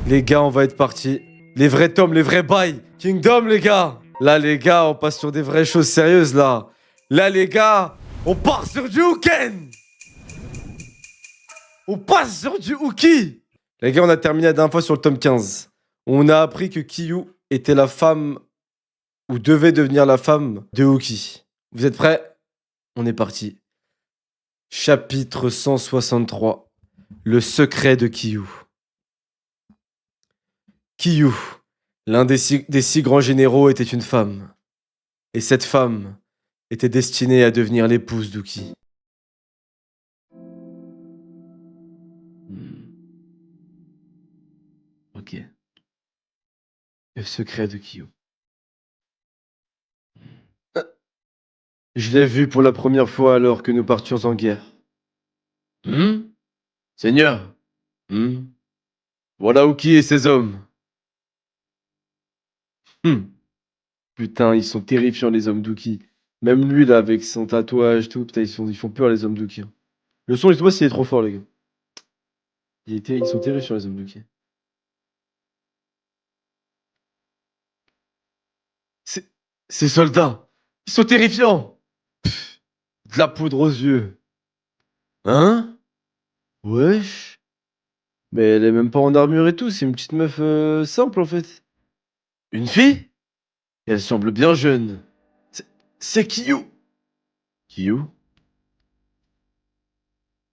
Les gars, on va être partis. Les vrais tomes, les vrais bails. Kingdom, les gars. Là, les gars, on passe sur des vraies choses sérieuses, là. Là, les gars, on part sur du Houken. On passe sur du Houki. Les gars, on a terminé la dernière fois sur le tome 15. On a appris que Kiyu était la femme, ou devait devenir la femme de Houki. Vous êtes prêts? On est parti. Chapitre 163. Le secret de Kiyu. Kiyu, l'un des six grands généraux, était une femme. Et cette femme était destinée à devenir l'épouse d'Uki. Ok. Le secret de Kiyu. Je l'ai vu pour la première fois alors que nous partions en guerre. Seigneur. Voilà Uki et ses hommes. Putain, ils sont terrifiants les hommes d'Uki. Même lui là avec son tatouage, tout, putain, ils font peur les hommes d'Uki. Le son, je sais pas s'il est trop fort les gars. Ils sont terrifiants les hommes d'Uki. Ces soldats, ils sont terrifiants. De la poudre aux yeux. Hein? Wesh. Mais elle est même pas en armure et tout, c'est une petite meuf simple en fait. Une fille? Et elle semble bien jeune. C'est Kiyu. Kiyu?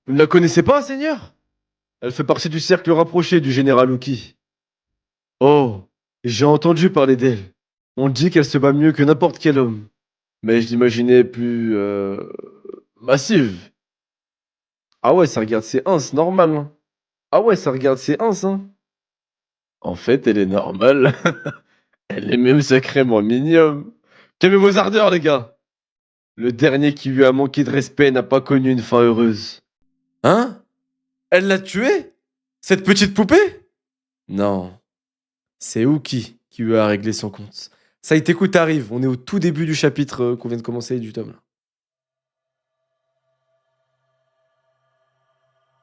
Vous ne la connaissez pas, Seigneur? Elle fait partie du cercle rapproché du général Uki. Oh, j'ai entendu parler d'elle. On dit qu'elle se bat mieux que n'importe quel homme. Mais je l'imaginais plus massive. Ah ouais, ça regarde ses ins, normal. Hein. Ah ouais, ça regarde ses ins, hein. En fait, elle est normale. Elle est même sacrément mignonne. Calmez vos ardeurs, les gars. Le dernier qui lui a manqué de respect n'a pas connu une fin heureuse. Hein? Elle l'a tué? Cette petite poupée? Non. C'est Uki qui lui a réglé son compte. Ça y est, écoute, arrive. On est au tout début du chapitre qu'on vient de commencer du tome. Là.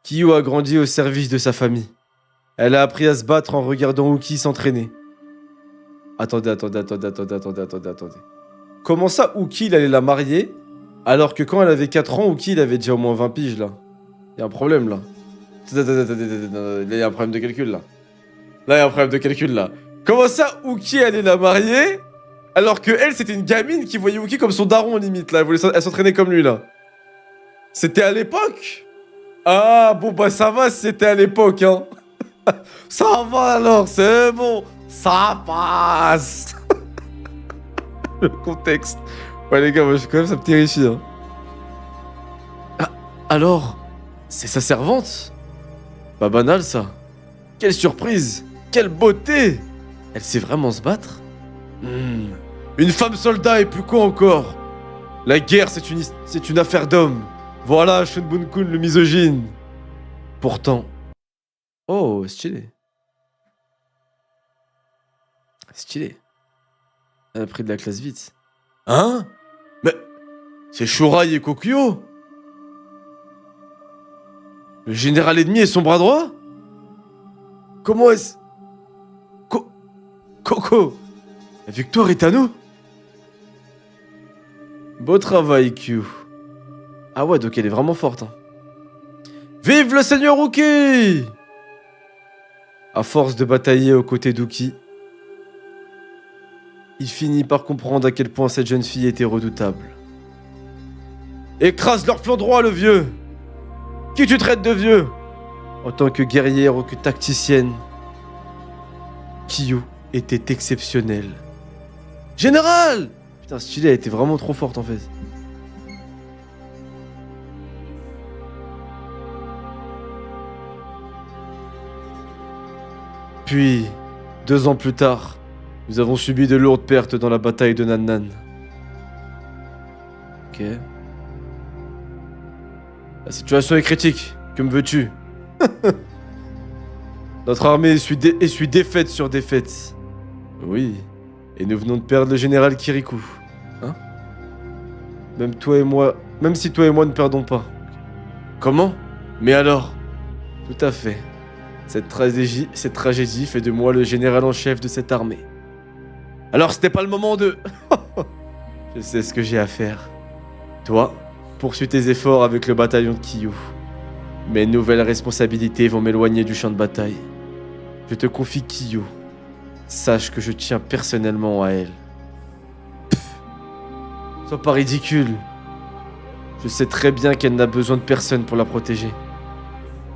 Kiyu a grandi au service de sa famille. Elle a appris à se battre en regardant Uki s'entraîner. Attendez. Comment ça, Uki, il allait la marier, alors que quand elle avait 4 ans, Uki, il avait déjà au moins 20 piges, là. Il y a un problème, là. Là, il y a un problème de calcul, là. Là, il y a un problème de calcul, là. Comment ça, Uki allait la marier, alors que elle, c'était une gamine qui voyait Uki comme son daron, limite, là. Elle s'entraînait comme lui, là. C'était à l'époque? Ah, bon, bah ça va si c'était à l'époque, hein. Ça va alors, c'est bon. Ça passe. Le contexte. Ouais, les gars, moi, quand même, ça me terrifie, hein. Ah, alors, c'est sa servante? Pas banal, ça. Quelle surprise. Quelle beauté. Elle sait vraiment se battre? Une femme soldat et plus quoi encore? La guerre, c'est une affaire d'hommes. Voilà Shunbun-kun le misogyne. Pourtant... Oh, stylé. Stylé. Elle a pris de la classe vite. Hein? Mais... C'est Shurai et Kokuyo? Le général ennemi est son bras droit? Comment est-ce... Coco, la victoire est à nous? Beau travail, Q. Ah ouais, donc elle est vraiment forte. Hein. Vive le Seigneur Uki! À force de batailler aux côtés d'Uki, il finit par comprendre à quel point cette jeune fille était redoutable. Écrase leur flanc droit, le vieux! Qui tu traites de vieux? En tant que guerrière ou que tacticienne, Kiyu était exceptionnelle. Général! Putain, stylé, elle était vraiment trop forte en fait. Puis, 2 ans plus tard, nous avons subi de lourdes pertes dans la bataille de Nannan. Ok. La situation est critique. Que me veux-tu? Notre armée essuie défaite sur défaite. Oui. Et nous venons de perdre le général Kirikou. Hein? Même si toi et moi ne perdons pas. Comment? Mais alors? Tout à fait. Cette tragédie fait de moi le général en chef de cette armée. Alors c'était pas le moment de... Je sais ce que j'ai à faire. Toi, poursuis tes efforts avec le bataillon de Kiyou. Mes nouvelles responsabilités vont m'éloigner du champ de bataille. Je te confie Kiyou. Sache que je tiens personnellement à elle. Sois pas ridicule. Je sais très bien qu'elle n'a besoin de personne pour la protéger.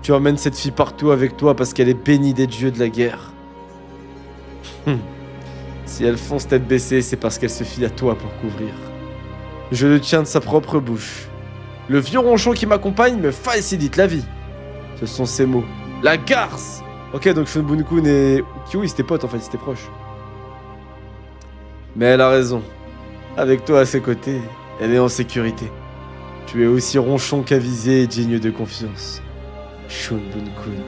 Tu emmènes cette fille partout avec toi parce qu'elle est bénie des dieux de la guerre. Si elle fonce tête baissée, c'est parce qu'elle se fie à toi pour couvrir. Je le tiens de sa propre bouche. Le vieux ronchon qui m'accompagne me facilite la vie. Ce sont ces mots. La garce. Ok, donc Shunbun-kun et Kiyou, ils étaient potes en fait, ils étaient proches. Mais elle a raison. Avec toi à ses côtés, elle est en sécurité. Tu es aussi ronchon qu'avisé et digne de confiance. Shunbun-kun.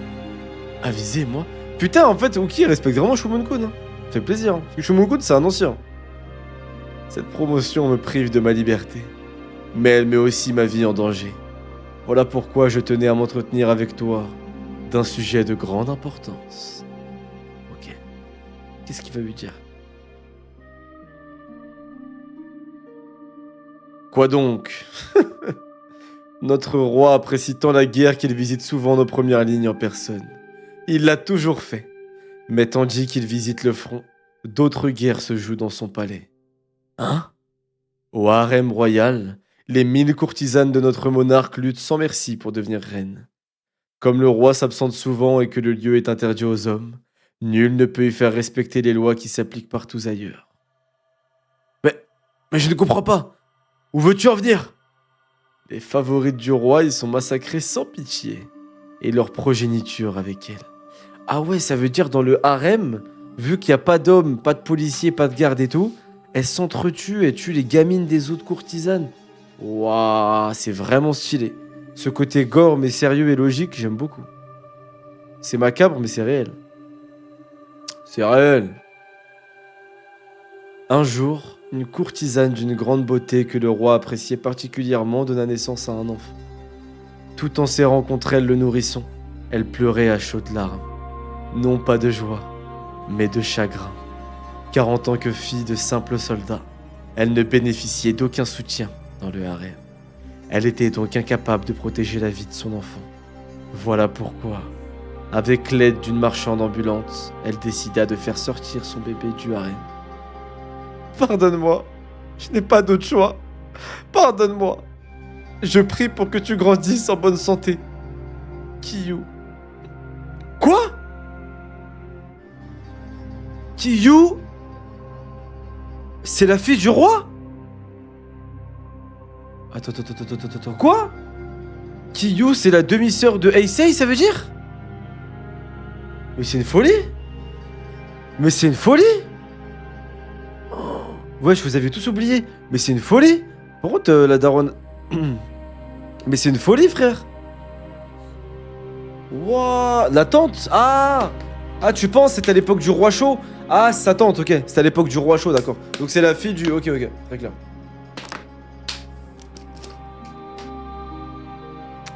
Avisé, moi? Putain, en fait, Uki respecte vraiment Shunbun-kun. Hein. Ça fait plaisir. Hein. Parce que Shunbun-kun, c'est un ancien. Cette promotion me prive de ma liberté. Mais elle met aussi ma vie en danger. Voilà pourquoi je tenais à m'entretenir avec toi d'un sujet de grande importance. Ok. Qu'est-ce qu'il va lui dire? Quoi donc? Notre roi apprécie tant la guerre qu'il visite souvent nos premières lignes en personne. Il l'a toujours fait. Mais tandis qu'il visite le front, d'autres guerres se jouent dans son palais. Hein? Au harem royal, les 1000 courtisanes de notre monarque luttent sans merci pour devenir reines. Comme le roi s'absente souvent et que le lieu est interdit aux hommes, nul ne peut y faire respecter les lois qui s'appliquent partout ailleurs. Mais je ne comprends pas. Où veux-tu en venir? Les favorites du roi, ils sont massacrés sans pitié. Et leur progéniture avec elle. Ah ouais, ça veut dire dans le harem, vu qu'il n'y a pas d'hommes, pas de policiers, pas de gardes et tout, elles s'entretuent et tuent les gamines des autres courtisanes. Waouh, c'est vraiment stylé. Ce côté gore mais sérieux et logique, j'aime beaucoup. C'est macabre mais c'est réel. C'est réel. Un jour, une courtisane d'une grande beauté que le roi appréciait particulièrement donna naissance à un enfant. Tout en serrant contre elle le nourrisson, elle pleurait à chaudes larmes. Non pas de joie, mais de chagrin. Car en tant que fille de simple soldat, elle ne bénéficiait d'aucun soutien dans le harem. Elle était donc incapable de protéger la vie de son enfant. Voilà pourquoi, avec l'aide d'une marchande ambulante, elle décida de faire sortir son bébé du harem. Pardonne-moi, je n'ai pas d'autre choix. Pardonne-moi. Je prie pour que tu grandisses en bonne santé. Kiyou. Quoi? Kiyou? C'est la fille du roi? Attends. Quoi? Kiyou, c'est la demi-sœur de Heisei, ça veut dire? Mais c'est une folie? Mais c'est une folie? Ouais, je vous avais tous oublié. Mais c'est une folie. Par contre, la daronne... Mais c'est une folie, frère. Wouah. La tante. Ah, tu penses c'était à l'époque du roi chaud? Ah, c'est sa tante, ok. C'était à l'époque du roi chaud, d'accord. Donc c'est la fille du... Ok, très clair.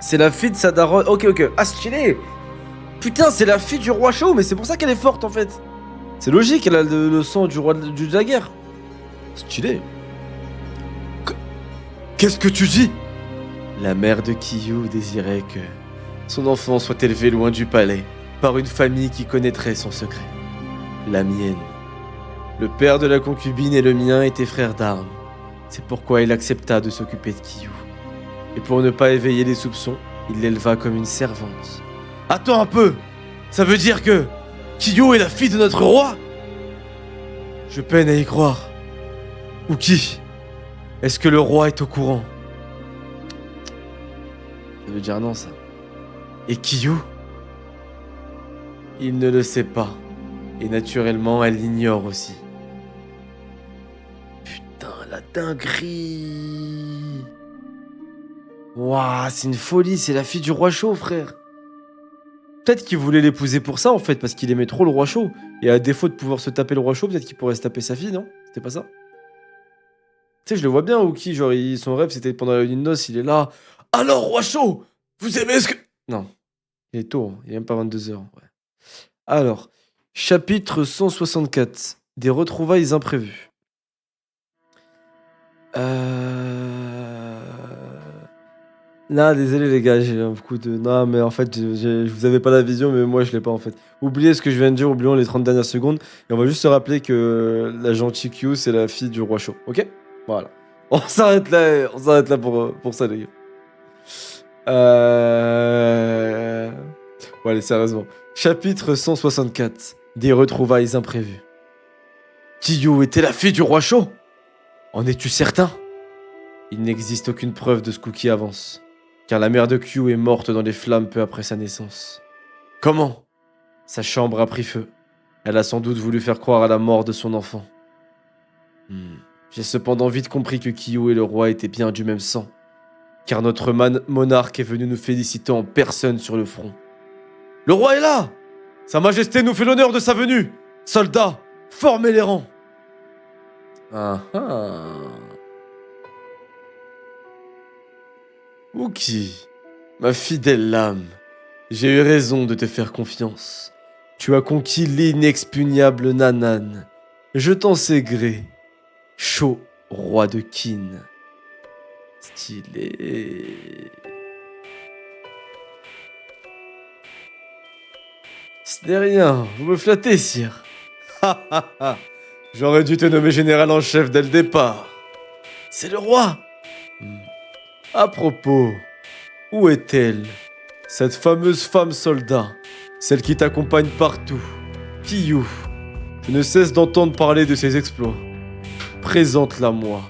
C'est la fille de sa daronne... Ok. Ah, stylé. Putain, c'est la fille du roi chaud, mais c'est pour ça qu'elle est forte, en fait. C'est logique, elle a le sang du roi de la guerre. Stylé. Qu'est-ce que tu dis? La mère de Kiyou désirait que son enfant soit élevé loin du palais par une famille qui connaîtrait son secret. La mienne. Le père de la concubine et le mien étaient frères d'armes. C'est pourquoi il accepta de s'occuper de Kiyou. Et pour ne pas éveiller les soupçons, il l'éleva comme une servante. Attends un peu! Ça veut dire que Kiyou est la fille de notre roi? Je peine à y croire. Ou qui? Est-ce que le roi est au courant? Ça veut dire non, ça. Et Kiyou? Il ne le sait pas. Et naturellement, elle l'ignore aussi. Putain, la dinguerie! Waouh, c'est une folie, c'est la fille du roi chaud, frère. Peut-être qu'il voulait l'épouser pour ça, en fait, parce qu'il aimait trop le roi chaud. Et à défaut de pouvoir se taper le roi chaud, peut-être qu'il pourrait se taper sa fille, non? C'était pas ça? Tu sais, je le vois bien, Uki, genre, son rêve, c'était pendant la nuit de noces, il est là. Alors, roi chaud, vous aimez ce que... Non, il est tôt, il est même pas 22h. Ouais. Alors, chapitre 164. Des retrouvailles imprévues. Euh... Non, désolé les gars, j'ai un coup de... Non, mais en fait, vous avez pas la vision, mais moi je l'ai pas en fait. Oubliez ce que je viens de dire, oublions les 30 dernières secondes. Et on va juste se rappeler que la gentille Q, c'est la fille du roi chaud, ok? Voilà. On s'arrête là pour ça, les gars. Bon, allez, sérieusement. Chapitre 164. Des retrouvailles imprévues. Kiyu était la fille du roi chaud? En es-tu certain? Il n'existe aucune preuve de ce qui avance, car la mère de Q est morte dans les flammes peu après sa naissance. Comment? Sa chambre a pris feu. Elle a sans doute voulu faire croire à la mort de son enfant. J'ai cependant vite compris que Kiyu et le roi étaient bien du même sang, car notre monarque est venu nous féliciter en personne sur le front. Le roi est là! Sa Majesté nous fait l'honneur de sa venue! Soldats, formez les rangs! Ah ah. Wookie, ma fidèle lame, j'ai eu raison de te faire confiance. Tu as conquis l'inexpugnable Nanan. Je t'en sais gré. Chaud, roi de Kin. Stylé. Ce n'est rien, vous me flattez, sire. Ha ha ha. J'aurais dû te nommer général en chef dès le départ. C'est le roi. À propos, où est-elle? Cette fameuse femme soldat, celle qui t'accompagne partout. Kiyu. Je ne cesse d'entendre parler de ses exploits. Présente-la moi.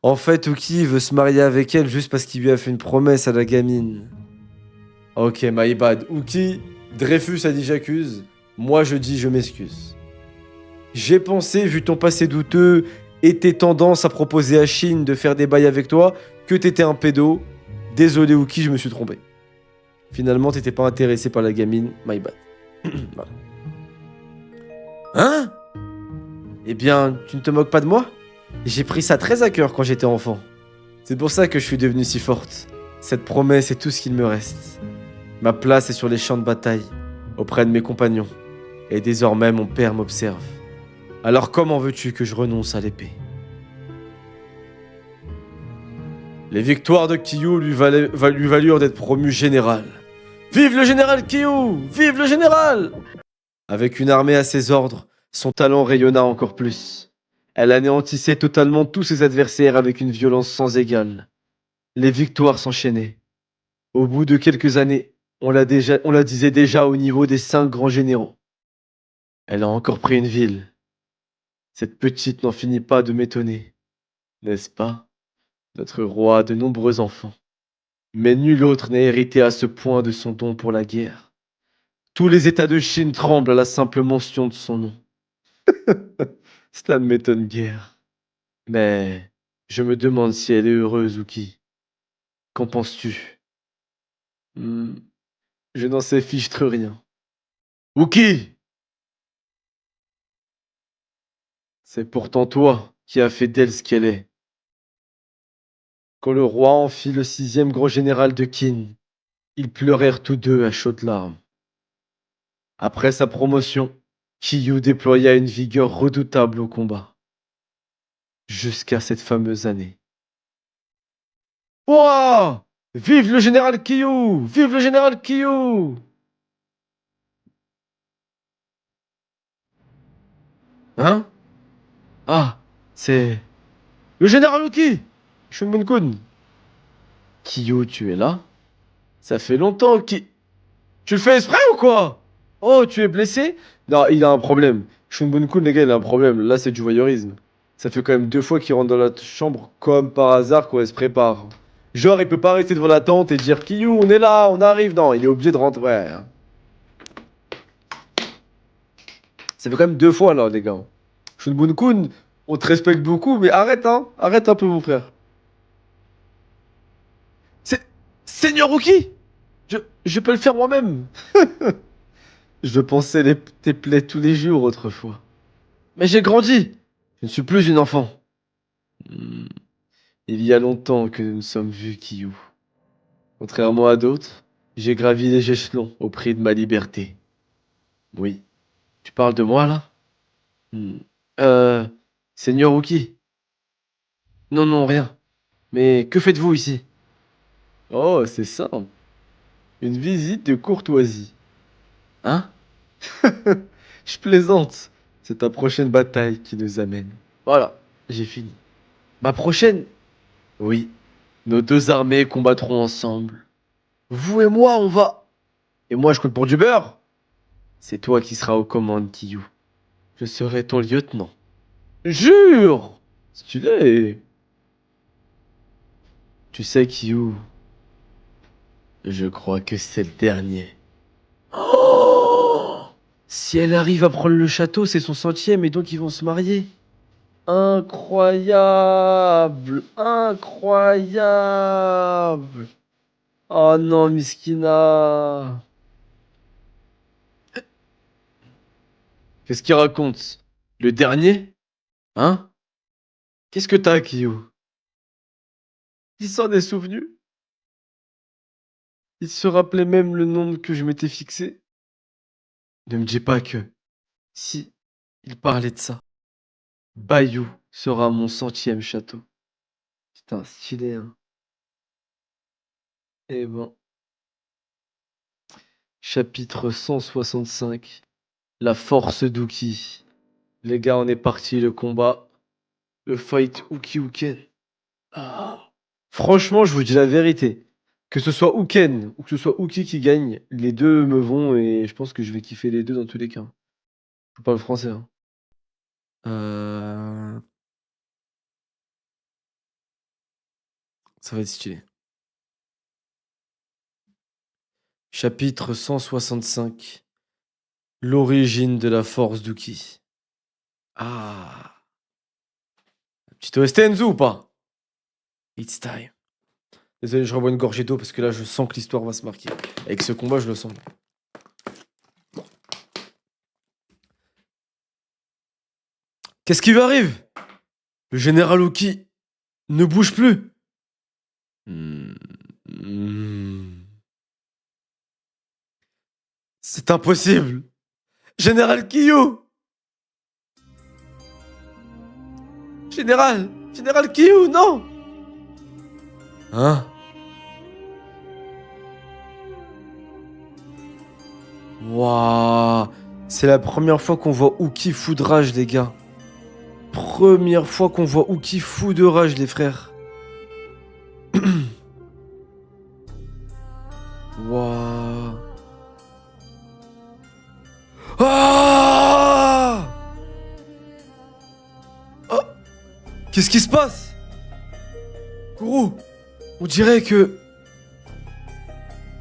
En fait, Uki veut se marier avec elle juste parce qu'il lui a fait une promesse à la gamine. Ok, my bad. Uki, Dreyfus a dit j'accuse. Moi je dis je m'excuse. J'ai pensé, vu ton passé douteux et tes tendances à proposer à Shin de faire des bails avec toi, que t'étais un pédo. Désolé Uki, je me suis trompé. Finalement, t'étais pas intéressé par la gamine, my bad. Voilà. Hein? Eh bien, tu ne te moques pas de moi? J'ai pris ça très à cœur quand j'étais enfant. C'est pour ça que je suis devenue si forte. Cette promesse est tout ce qu'il me reste. Ma place est sur les champs de bataille, auprès de mes compagnons. Et désormais, mon père m'observe. Alors comment veux-tu que je renonce à l'épée? Les victoires de Kiyu lui valurent d'être promu général. Vive le général Kiyu! Vive le général! Avec une armée à ses ordres, son talent rayonna encore plus. Elle anéantissait totalement tous ses adversaires avec une violence sans égale. Les victoires s'enchaînaient. Au bout de quelques années, on la disait déjà au niveau des 5 grands généraux. Elle a encore pris une ville. Cette petite n'en finit pas de m'étonner, n'est-ce pas? Notre roi a de nombreux enfants. Mais nul autre n'a hérité à ce point de son don pour la guerre. Tous les États de Chine tremblent à la simple mention de son nom. Cela ne m'étonne guère. Mais je me demande si elle est heureuse ou qui. Qu'en penses-tu? Je n'en sais fichtre rien. Wookie! C'est pourtant toi qui as fait d'elle ce qu'elle est. Quand le roi en fit le 6e grand général de Qin, ils pleurèrent tous deux à chaudes larmes. Après sa promotion, Kiyu déploya une vigueur redoutable au combat. Jusqu'à cette fameuse année. Ouah! Vive le général Kiyu! Vive le général Kiyu! Hein? Ah, c'est... Le général Uki! Shunbun-kun! Kiyu, tu es là? Ça fait longtemps qui... Tu le fais exprès ou quoi? Oh, tu es blessé? Non, il a un problème. Shunbun-kun, les gars, il a un problème. Là, c'est du voyeurisme. Ça fait quand même 2 fois qu'il rentre dans la chambre comme par hasard quand elle se prépare. Genre, il peut pas rester devant la tente et dire Kiyu, on est là, on arrive. Non, il est obligé de rentrer. Ouais. Ça fait quand même 2 fois là, les gars. Shunbun-kun, on te respecte beaucoup, mais arrête, hein. Arrête un peu, mon frère. C'est. Seigneur Rookie! Je peux le faire moi-même. Je pensais tes plaies tous les jours autrefois. Mais j'ai grandi. Je ne suis plus une enfant. Hmm. Il y a longtemps que nous nous sommes vus, Kiyou. Contrairement à d'autres, j'ai gravi les échelons au prix de ma liberté. Oui. Tu parles de moi, là? Hmm. Euh... Seigneur Uki? Non, non, rien. Mais que faites-vous ici? Oh, c'est simple. Une visite de courtoisie. Hein? Je plaisante. C'est ta prochaine bataille qui nous amène. Voilà, j'ai fini. Ma prochaine? Oui. Nos deux armées combattront ensemble. Vous et moi, on va. Et moi, je compte pour du beurre. C'est toi qui seras aux commandes, Kiyou. Je serai ton lieutenant. Jure! Stylé. Tu sais, Kiyou, je crois que c'est le dernier. Oh! Si elle arrive à prendre le château, c'est son centième et donc ils vont se marier. Incroyable! Incroyable! Oh non, Miskina! Qu'est-ce qu'il raconte? Le dernier? Hein? Qu'est-ce que t'as, Kyo? Il s'en est souvenu? Il se rappelait même le nombre que je m'étais fixé? Ne me dis pas que... Si, il parlait de ça. Bayou sera mon centième château. Putain, stylé, hein. Eh ben... Chapitre 165. La force d'Uki. Les gars, on est parti, le combat. Le fight Uki-Uken. Ah. Franchement, je vous dis la vérité. Que ce soit Uken ou que ce soit Uki qui gagne, les deux me vont et je pense que je vais kiffer les deux dans tous les cas. Je parle français, hein. Euh, Ça va être stylé. Chapitre 165. L'origine de la force d'Uki. Ah. Petite OST Enzo ou pas? It's time. Désolé, je revois une gorgée d'eau parce que là, je sens que l'histoire va se marquer. Avec ce combat, je le sens. Qu'est-ce qui lui arrive? Le général Uki ne bouge plus. C'est impossible. Général Kiyou. Général Kiyou, non. Hein? Waouh. C'est la première fois qu'on voit Uki fou de rage, les gars. Première fois qu'on voit Uki fou de rage, les frères. Waouh. Ah! Oh! Qu'est-ce qui se passe? Guru, on dirait que...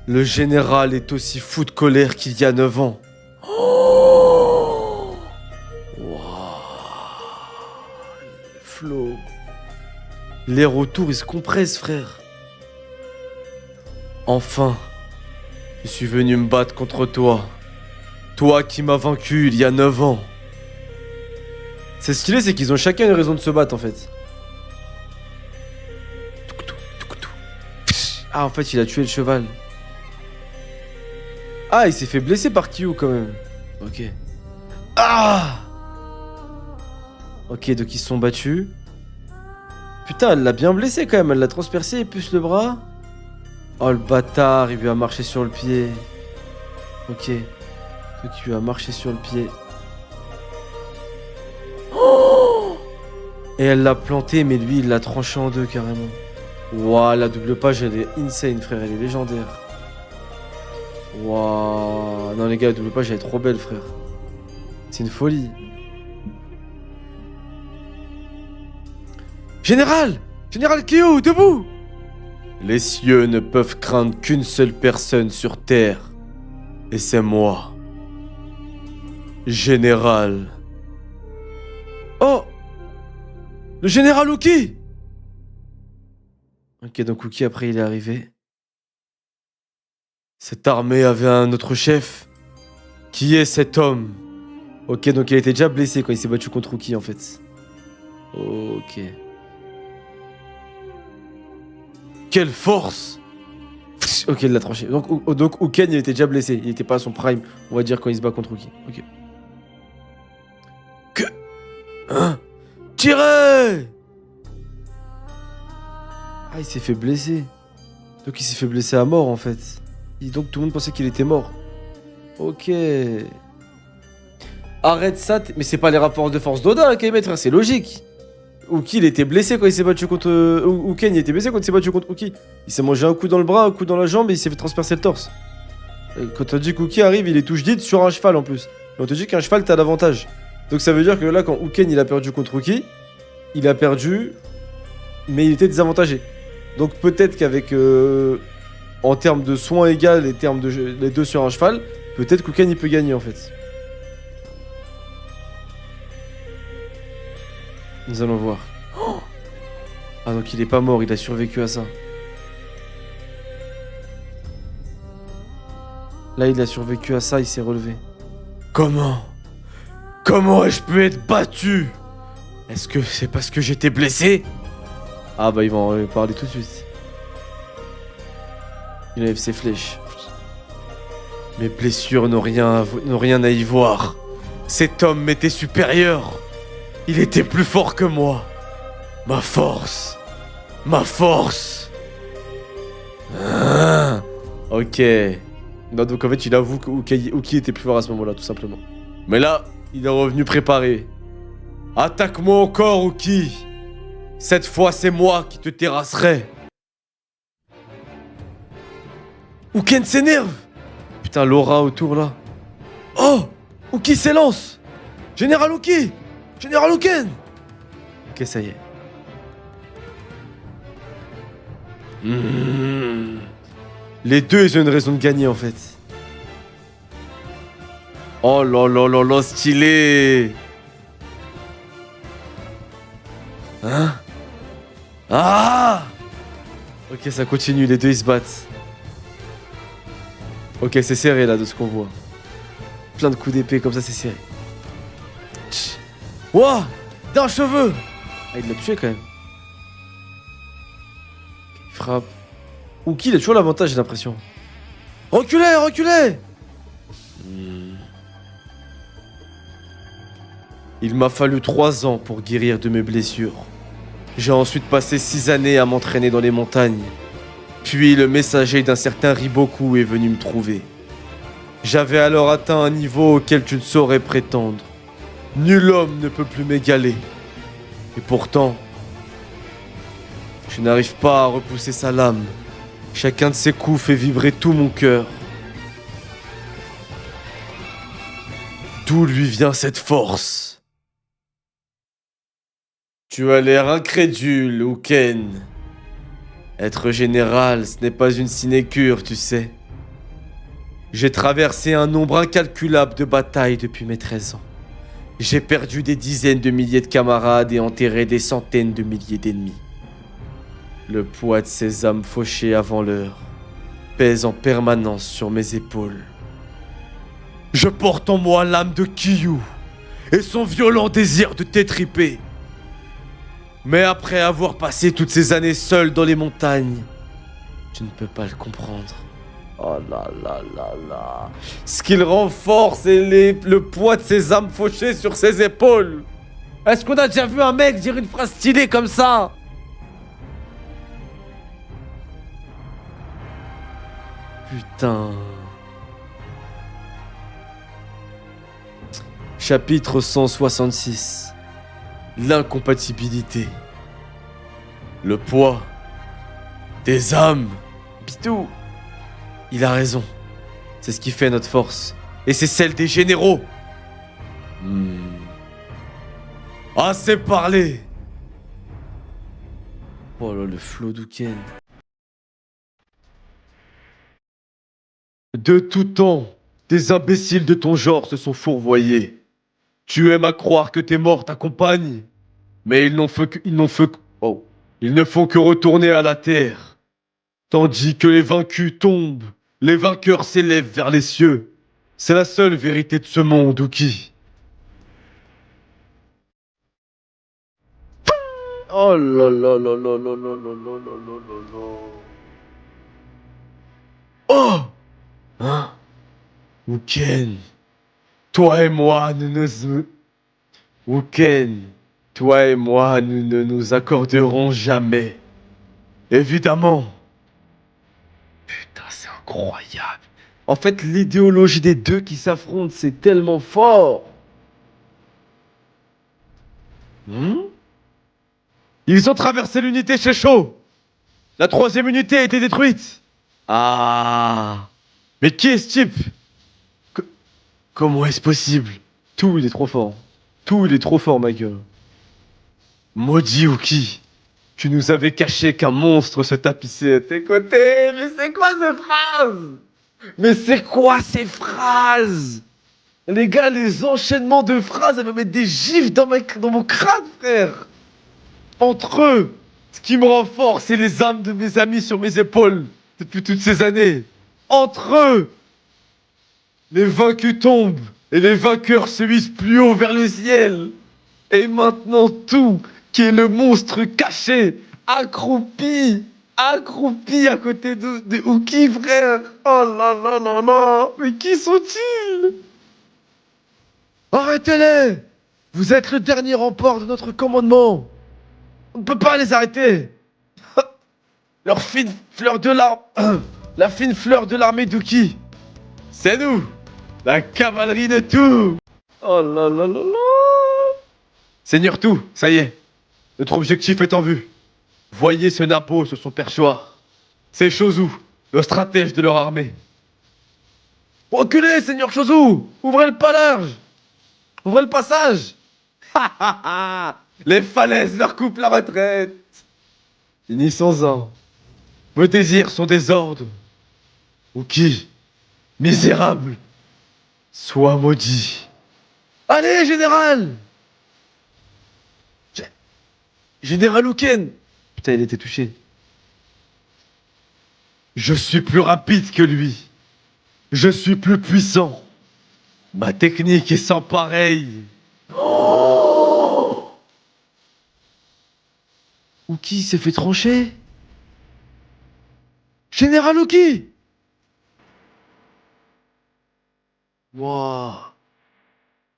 Le général est aussi fou de colère qu'il y a 9 ans. Oh! Waouh. Le flow. L'air autour, il se compresse, frère. Enfin, je suis venu me battre contre toi. Toi qui m'as vaincu il y a 9 ans. C'est stylé, c'est qu'ils ont chacun une raison de se battre, en fait. Ah, en fait, il a tué le cheval. Ah, il s'est fait blesser par Kyo, quand même. Ok. Ah! Ok, donc ils se sont battus. Putain, elle l'a bien blessé, quand même. Elle l'a transpercé, plus le bras. Oh, le bâtard, il lui a marché sur le pied. Ok. Donc, il lui a marché sur le pied. Oh! Et elle l'a planté, mais lui, il l'a tranché en deux, carrément. Waouh, la double page, elle est insane, frère. Elle est légendaire. Waouh. Non, les gars, la double page, elle est trop belle, frère. C'est une folie. Général! Général Kyo, debout! Les cieux ne peuvent craindre qu'une seule personne sur Terre. Et c'est moi. Général. Oh! Le général Uki! Ok, donc Uki, après, il est arrivé. Cette armée avait un autre chef. Qui est cet homme? Ok, donc il a été déjà blessé quand il s'est battu contre Uki, en fait. Ok. Quelle force! Ok, il l'a tranché. Donc Uken, il était déjà blessé. Il était pas à son prime, on va dire, quand il se bat contre Uki. Ok. Que... Hein? Tirez! Ah, il s'est fait blesser. Donc il s'est fait blesser à mort, en fait. Et donc tout le monde pensait qu'il était mort. Ok. Arrête ça, mais c'est pas les rapports de force d'Oda, Kaimet, frère, c'est logique. Uki, il était blessé quand il s'est battu contre... Uken, il était blessé quand il s'est battu contre Uki. Il s'est mangé un coup dans le bras, un coup dans la jambe et il s'est fait transpercer le torse. Et quand on dit qu'Uki arrive, il est touche dit sur un cheval en plus. Et on te dit qu'un cheval, t'as l'avantage. Donc ça veut dire que là, quand Uken, il a perdu contre Uki, il a perdu, mais il était désavantagé. Donc peut-être qu'avec... en termes de soins égal et termes de les deux sur un cheval, peut-être qu'Uken, il peut gagner en fait. Nous allons voir. Oh, ah donc il est pas mort, il a survécu à ça. Là il a survécu à ça, il s'est relevé. Comment? Comment ai-je pu être battu? Est-ce que c'est parce que j'étais blessé? Ah bah il va en parler tout de suite. Il lève ses flèches. Mes blessures n'ont rien à y voir. Cet homme m'était supérieur. Il était plus fort que moi. Ma force. Ma force. Ah, ok. Non, donc en fait, il avoue qu'Uki était plus fort à ce moment-là, tout simplement. Mais là, il est revenu préparé. Attaque-moi encore, Uki. Cette fois, c'est moi qui te terrasserai. Uken s'énerve. Putain, l'aura autour, là. Oh, Uki s'élance. Général Uki. Général Uken. Ok, ça y est. Les deux, ils ont une raison de gagner, en fait. Oh là là là là, stylé. Hein? Ah! Ok, ça continue, les deux, ils se battent. Ok, c'est serré, là, de ce qu'on voit. Plein de coups d'épée, comme ça, c'est serré. Wouah! D'un cheveu! Ah, il l'a tué, quand même. Il frappe. Uki, il a toujours l'avantage, j'ai l'impression. Reculez, reculez! Il m'a fallu 3 ans pour guérir de mes blessures. J'ai ensuite passé 6 années à m'entraîner dans les montagnes. Puis le messager d'un certain Riboku est venu me trouver. J'avais alors atteint un niveau auquel tu ne saurais prétendre. Nul homme ne peut plus m'égaler. Et pourtant, je n'arrive pas à repousser sa lame. Chacun de ses coups fait vibrer tout mon cœur. D'où lui vient cette force? Tu as l'air incrédule, Uken. Être général, ce n'est pas une sinécure, tu sais. J'ai traversé un nombre incalculable de batailles depuis mes 13 ans. J'ai perdu des dizaines de milliers de camarades et enterré des centaines de milliers d'ennemis. Le poids de ces âmes fauchées avant l'heure pèse en permanence sur mes épaules. Je porte en moi l'âme de Kyu et son violent désir de t'étriper. Mais après avoir passé toutes ces années seul dans les montagnes, tu ne peux pas le comprendre. Oh là là là là. Ce qu'il renforce, c'est le poids de ses âmes fauchées sur ses épaules. Est-ce qu'on a déjà vu un mec dire une phrase stylée comme ça? Putain. Chapitre 166. L'incompatibilité. Le poids des âmes. Pitou. Il a raison. C'est ce qui fait notre force. Et c'est celle des généraux. Assez parlé. Oh là, le flow d'Uken. De tout temps, des imbéciles de ton genre se sont fourvoyés. Tu aimes à croire que tes morts t'accompagnent, mais ils ne font que retourner à la terre. Tandis que les vaincus tombent, les vainqueurs s'élèvent vers les cieux. C'est la seule vérité de ce monde, Uki. Oh là là là là là là là là là là là là. Oh! Hein? Wuken, toi et moi, Wuken, toi et moi, nous ne nous accorderons jamais. Évidemment. Putain, c'est incroyable. En fait, l'idéologie des deux qui s'affrontent, c'est tellement fort. Hmm. Ils ont traversé l'unité chez Shaw. La troisième unité a été détruite. Ah. Mais qui est ce type? Co- Comment est-ce possible? Tout, il est trop fort. Tout, il est trop fort, ma gueule. Maudit Uki, tu nous avais caché qu'un monstre se tapissait à tes côtés. Mais c'est quoi ces phrases? Mais c'est quoi ces phrases? Les gars, les enchaînements de phrases, elles me mettent des gifs dans mon crâne, frère. Entre eux, ce qui me rend fort, c'est les âmes de mes amis sur mes épaules depuis toutes ces années. Entre eux, les vaincus tombent et les vainqueurs se hissent plus haut vers le ciel. Et maintenant tout, qui est le monstre caché, accroupi à côté de Uki, frère. Oh là là là là, mais qui sont-ils? Arrêtez-les! Vous êtes le dernier rempart de notre commandement. On ne peut pas les arrêter. Leur fine fleur de l'arme, la fine fleur de l'armée d'Uki. C'est nous, la cavalerie de tout. Oh là là là là. Seigneur tout, ça y est. Notre objectif est en vue. Voyez ce napo sur son perchoir. C'est Shozu, le stratège de leur armée. Reculez, Seigneur Shozu! Ouvrez le pas large! Ouvrez le passage! Ha ha ha! Les falaises leur coupent la retraite! Finissons-en. Vos désirs sont des ordres. Ou qui? Misérable! Sois maudit. Allez, général! Gé- Général Uken! Putain, il était touché. Je suis plus rapide que lui. Je suis plus puissant. Ma technique est sans pareille. Oh! Uki s'est fait trancher? Général Uki! Wouah.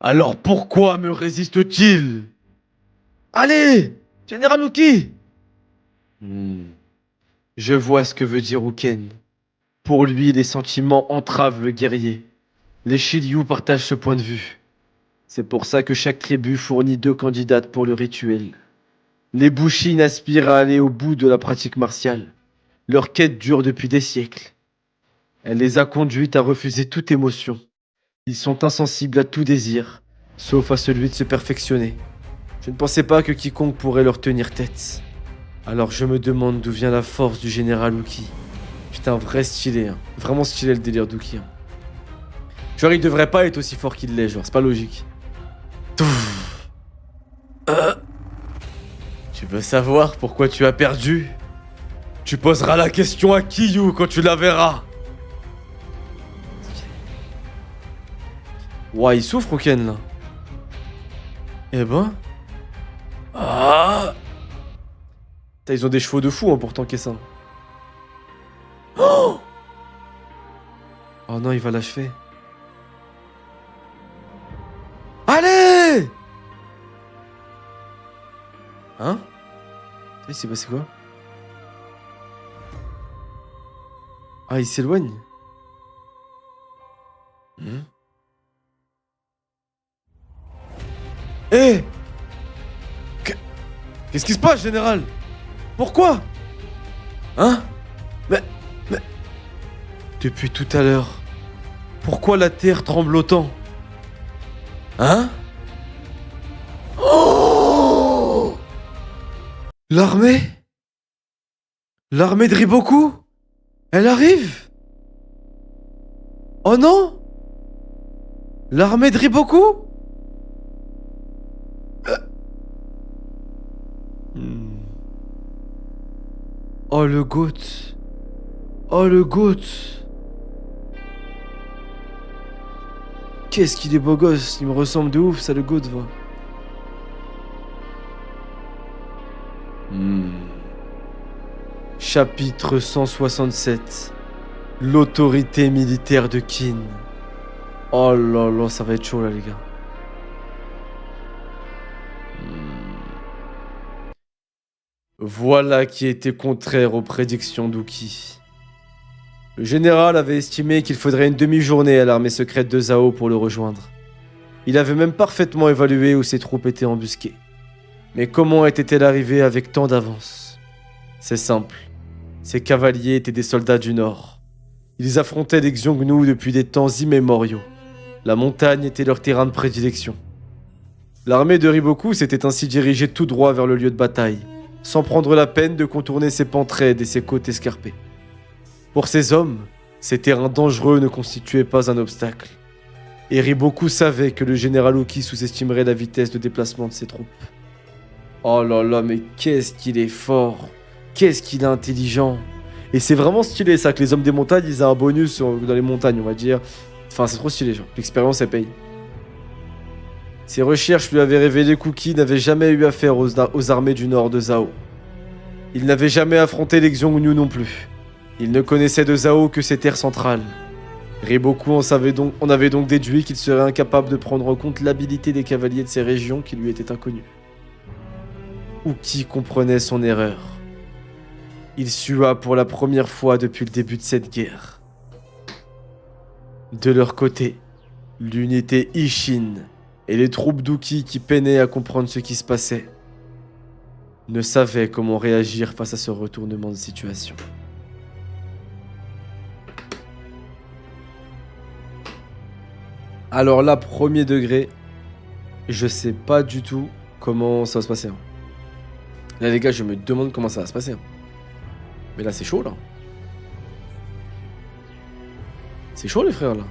Alors pourquoi me résiste-t-il? Allez! Général Uki! Hmm. Je vois ce que veut dire Uken. Pour lui, les sentiments entravent le guerrier. Les Shiryu partagent ce point de vue. C'est pour ça que chaque tribu fournit 2 candidates pour le rituel. Les Bushin aspirent à aller au bout de la pratique martiale. Leur quête dure depuis des siècles. Elle les a conduites à refuser toute émotion. Ils sont insensibles à tout désir, sauf à celui de se perfectionner. Je ne pensais pas que quiconque pourrait leur tenir tête. Alors je me demande d'où vient la force du général Uki. Putain, vrai stylé, hein. Vraiment stylé le délire d'Uki. Hein. Genre, il devrait pas être aussi fort qu'il l'est, genre, c'est pas logique. Tu veux savoir pourquoi tu as perdu? Tu poseras la question à Kiyu quand tu la verras. Ouah, il souffre, Ken, là. Eh ben. Ah. Putain, ils ont des chevaux de fou, hein, pourtant, qu'est-ce ça? Oh, oh non, il va l'achever. Allez! Hein? Il s'est passé quoi? Ah, il s'éloigne. Eh! Qu'est-ce qui se passe, général? Pourquoi? Hein? Mais... Depuis tout à l'heure, pourquoi la terre tremble autant? Hein? Oh! L'armée? L'armée de Riboku? Elle arrive? Oh non? L'armée de Riboku? Hmm. Oh le goat. Oh le goat. Qu'est-ce qu'il est beau gosse. Il me ressemble de ouf ça le goat va. Hmm. Chapitre 167. L'autorité militaire de Qin. Oh là là, ça va être chaud là les gars. Voilà qui était contraire aux prédictions d'Uki. Le général avait estimé qu'il faudrait une demi-journée à l'armée secrète de Zhao pour le rejoindre. Il avait même parfaitement évalué où ses troupes étaient embusquées. Mais comment était-elle arrivée avec tant d'avance? C'est simple. Ces cavaliers étaient des soldats du Nord. Ils affrontaient les Xiongnu depuis des temps immémoriaux. La montagne était leur terrain de prédilection. L'armée de Riboku s'était ainsi dirigée tout droit vers le lieu de bataille, sans prendre la peine de contourner ses pentes raides et ses côtes escarpées. Pour ces hommes, ces terrains dangereux ne constituaient pas un obstacle. Et Riboku savait que le général Uki sous-estimerait la vitesse de déplacement de ses troupes. Oh là là, mais qu'est-ce qu'il est fort! Qu'est-ce qu'il est intelligent! Et c'est vraiment stylé ça, que les hommes des montagnes, ils aient un bonus dans les montagnes, on va dire. Enfin, c'est trop stylé, genre. L'expérience, elle paye. Ses recherches lui avaient révélé qu'Uki n'avait jamais eu affaire aux armées du nord de Zhao. Il n'avait jamais affronté les Xiongnu non plus. Il ne connaissait de Zhao que ses terres centrales. Riboku en avait donc déduit qu'il serait incapable de prendre en compte l'habilité des cavaliers de ces régions qui lui étaient inconnues. Uki comprenait son erreur. Il sua pour la première fois depuis le début de cette guerre. De leur côté, l'unité Ishin et les troupes d'Uki qui peinaient à comprendre ce qui se passait ne savaient comment réagir face à ce retournement de situation. Alors là, premier degré, je sais pas du tout comment ça va se passer. Là les gars, je me demande comment ça va se passer. Mais là c'est chaud là. C'est chaud les frères là.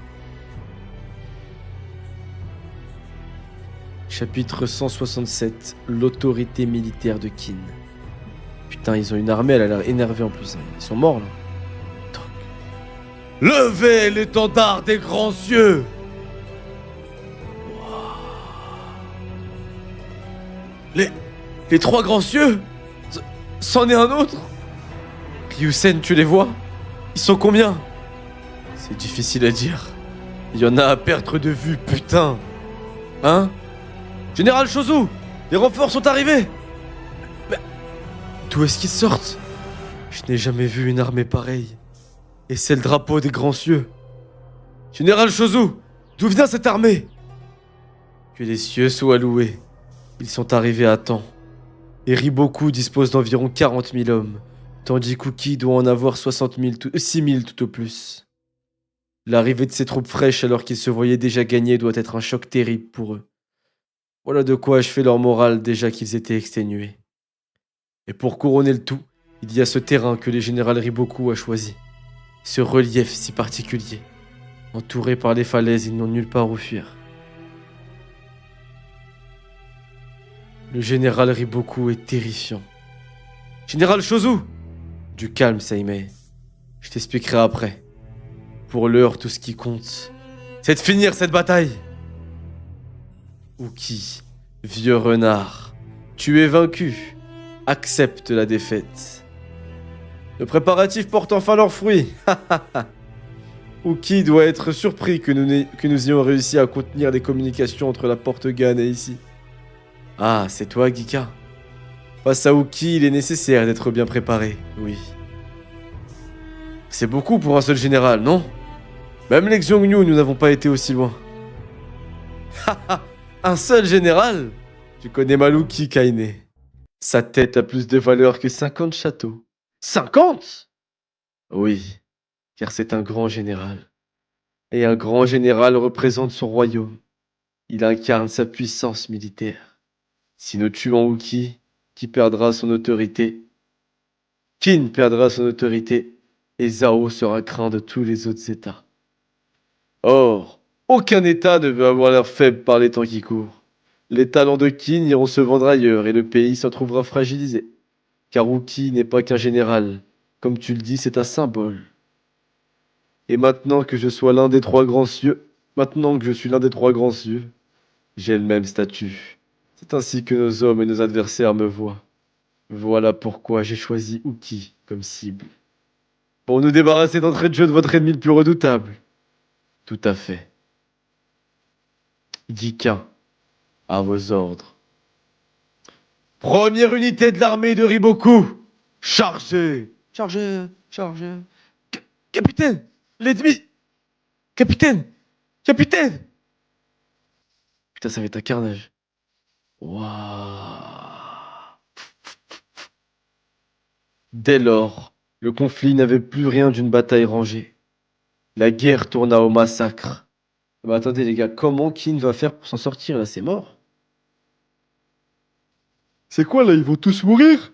Chapitre 167, l'autorité militaire de Qin. Putain, ils ont une armée, elle a l'air énervée en plus. Ils sont morts là. Toc. Levez l'étendard des grands cieux! Les trois grands cieux? C'en est un autre? Ryusen, tu les vois? Ils sont combien? C'est difficile à dire. Il y en a à perdre de vue, putain. Hein? Général Shozu, les renforts sont arrivés. Mais d'où est-ce qu'ils sortent? Je n'ai jamais vu une armée pareille. Et c'est le drapeau des grands cieux. Général Shozu, d'où vient cette armée? Que les cieux soient loués. Ils sont arrivés à temps. Et Riboku dispose d'environ 40 000 hommes, tandis qu'Uki doit en avoir 6 000 tout au plus. L'arrivée de ces troupes fraîches alors qu'ils se voyaient déjà gagner doit être un choc terrible pour eux. Voilà de quoi achever leur morale déjà qu'ils étaient exténués. Et pour couronner le tout, il y a ce terrain que le général Riboku a choisi. Ce relief si particulier. Entourés par les falaises, ils n'ont nulle part où fuir. Le général Riboku est terrifiant. Général Shozu! Du calme, Seimei. Je t'expliquerai après. Pour l'heure, tout ce qui compte, c'est de finir cette bataille. Uki, vieux renard, tu es vaincu. Accepte la défaite. Le préparatif porte enfin leurs fruits. Uki doit être surpris que nous ayons réussi à contenir les communications entre la Porte Gan et ici. Ah, c'est toi, Gika. Face à Uki, il est nécessaire d'être bien préparé, oui. C'est beaucoup pour un seul général, non? Même les Xiongnu, nous n'avons pas été aussi loin. Haha, un seul général? Tu connais mal Uki, Kaine. Sa tête a plus de valeur que 50 châteaux. 50? Oui, car c'est un grand général. Et un grand général représente son royaume. Il incarne sa puissance militaire. Si nous tuons Uki, qui perdra son autorité? Qin perdra son autorité, et Zhao sera craint de tous les autres États. Or, aucun État ne veut avoir l'air faible par les temps qui courent. Les talents de Qin iront se vendre ailleurs et le pays s'en trouvera fragilisé. Car Uki n'est pas qu'un général. Comme tu le dis, c'est un symbole. Et maintenant que je suis l'un des trois grands cieux, j'ai le même statut. C'est ainsi que nos hommes et nos adversaires me voient. Voilà pourquoi j'ai choisi Uki comme cible. Pour nous débarrasser d'entrée de jeu de votre ennemi le plus redoutable. Tout à fait. Dika, à vos ordres. Première unité de l'armée de Riboku, chargez! Chargez. Capitaine! L'ennemi! Capitaine! Capitaine! Putain, ça va être un carnage. Waouh! Dès lors, le conflit n'avait plus rien d'une bataille rangée. La guerre tourna au massacre. Bah attendez les gars, comment Kin va faire pour s'en sortir là? C'est mort? C'est quoi là? Ils vont tous mourir?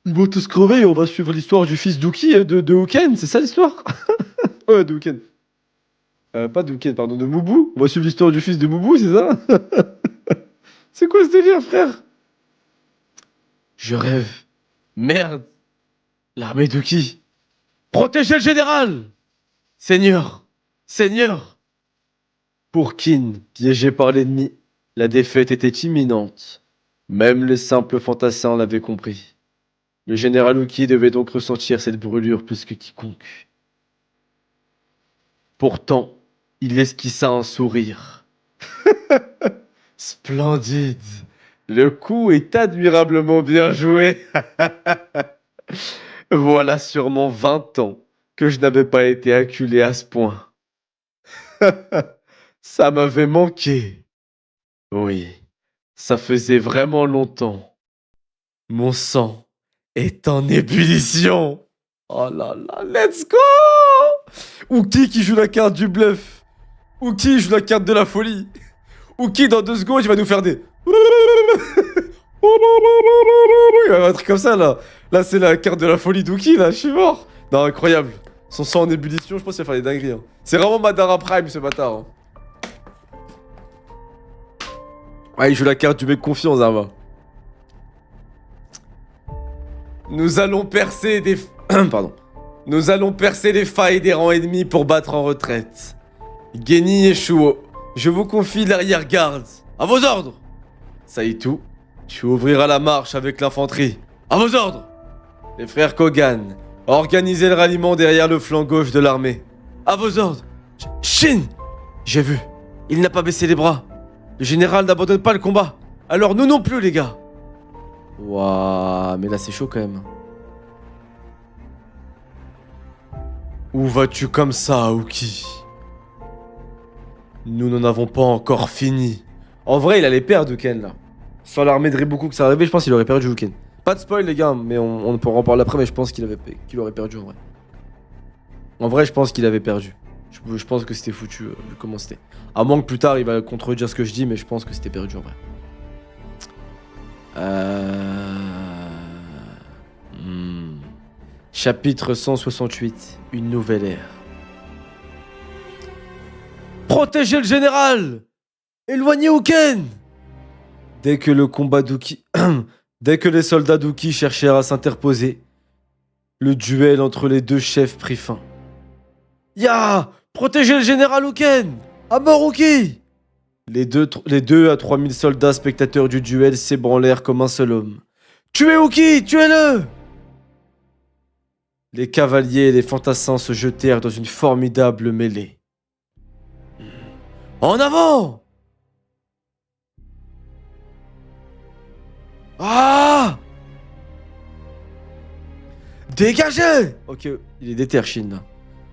Ils vont tous crever et on va suivre l'histoire du fils d'Uki, de Uken, c'est ça l'histoire? Ouais, de Uken. Pas de Uken, pardon, de Mubu. On va suivre l'histoire du fils de Mubu, c'est ça? C'est quoi ce délire, frère? Je rêve. Merde. L'armée d'Uki. Protégez le général! Seigneur! Seigneur! Pour Kin, piégé par l'ennemi, la défaite était imminente. Même les simples fantassins l'avaient compris. Le général Uki devait donc ressentir cette brûlure plus que quiconque. Pourtant, il esquissa un sourire. Splendide. Le coup est admirablement bien joué. Voilà sûrement 20 ans que je n'avais pas été acculé à ce point. Ça m'avait manqué. Oui, ça faisait vraiment longtemps. Mon sang est en ébullition. Oh là là, let's go! Uki qui joue la carte du bluff. Uki joue la carte de la folie. Uki dans 2 secondes, il va nous faire des... Il y a un truc comme ça là. Là, c'est la carte de la folie d'Uki là, je suis mort. Non, incroyable. Son sang en ébullition, je pense qu'il va faire des dingueries. Hein. C'est vraiment Madara Prime ce bâtard. Hein. Ouais, il joue la carte du mec confiant, Zama. Nous allons percer des... Pardon. Nous allons percer les failles des rangs ennemis pour battre en retraite. Geni et Shuo, je vous confie l'arrière-garde. À vos ordres. Saito, tu ouvriras la marche avec l'infanterie. À vos ordres. Les frères Kogan, organisez le ralliement derrière le flanc gauche de l'armée. À vos ordres. Shin, j'ai vu. Il n'a pas baissé les bras. Le général n'abandonne pas le combat. Alors nous non plus, les gars. Waouh, mais là c'est chaud quand même. Où vas-tu comme ça, Aoki? Nous n'en avons pas encore fini. En vrai, il allait perdre Uken là. Sans l'armée de Riboku que ça arrivait, je pense qu'il aurait perdu Uken. Pas de spoil, les gars, mais on pourra en parler après, mais je pense qu'il aurait perdu en vrai. En vrai, je pense qu'il avait perdu. Je pense que c'était foutu, vu comment c'était. À moins que plus tard, il va contredire ce que je dis, mais je pense que c'était perdu en vrai. Chapitre 168. Une nouvelle ère. Protégez le général! Éloignez Uken! Dès que le combat d'Uki... Dès que les soldats d'Uki cherchèrent à s'interposer, le duel entre les deux chefs prit fin. Ya! Protégez le général Uken! À mort Uki! Les 2 à 3 000 soldats spectateurs du duel s'ébranlèrent comme un seul homme. Tuez Uki! Tuez-le! Les cavaliers et les fantassins se jetèrent dans une formidable mêlée. En avant! Ah! Dégagez! Ok, il est déter, Shin, là.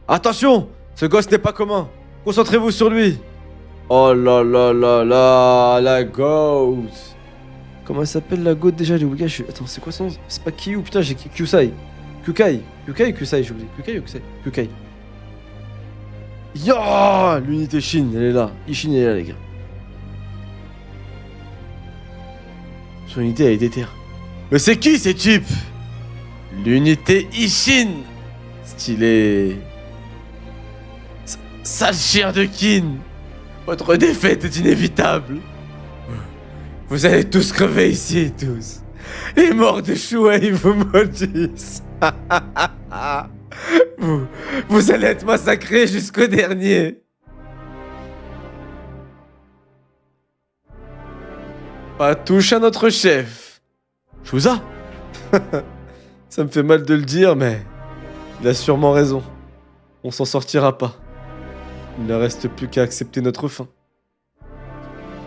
Attention! Ce gosse n'est pas commun. Concentrez-vous sur lui. Oh là là là là, la goat. Comment elle s'appelle la goat déjà? J'ai oublié. Attends, c'est quoi son nom? C'est pas Kyu, putain, j'ai Kyusai. Kyukai ou Kusai, j'ai oublié. Kyukai ou Kusai? Kyukai. Yo! L'unité Shin, elle est là. Ishin, elle est là, les gars. Son unité, elle est déter. Mais c'est qui ces types? L'unité Ishin. Stylé. Sale chien de Kin. Votre défaite est inévitable. Vous allez tous crever ici, tous. Les morts de Shuei vous maudissent. vous allez être massacrés jusqu'au dernier. Pas touche à notre chef. Chouza? Ça me fait mal de le dire, mais il a sûrement raison. On s'en sortira pas. Il ne reste plus qu'à accepter notre fin.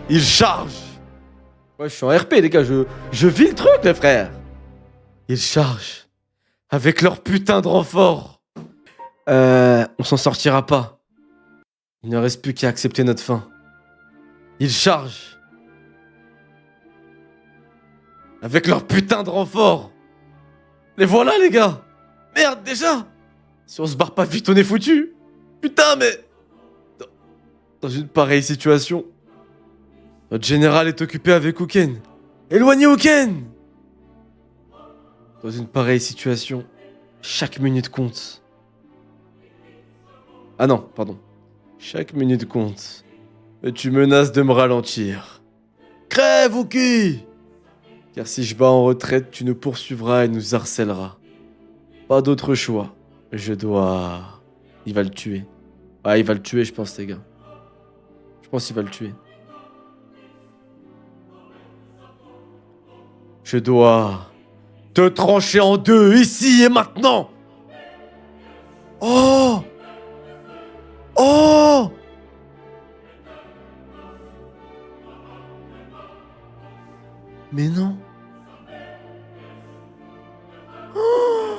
Il charge! Ouais, je suis en RP, les gars, je vis le truc, les frères! Ils chargent. Avec leur putain de renfort. On s'en sortira pas. Il ne reste plus qu'à accepter notre fin. Ils chargent. Avec leur putain de renfort. Les voilà, les gars! Merde, déjà! Si on se barre pas vite, on est foutu! Putain, mais... Dans une pareille situation, notre général est occupé avec Uken. Éloignez Uken! Dans une pareille situation, chaque minute compte. Ah non, pardon. Chaque minute compte. Et tu menaces de me ralentir. Crève, Uki! Car si je bats en retraite, tu nous poursuivras et nous harcèleras. Pas d'autre choix. Je dois... Il va le tuer. Ah, il va le tuer, je pense, les gars. Je pense qu'il va le tuer. Je dois... te trancher en deux, ici et maintenant! Oh! Oh! Mais non. Oh!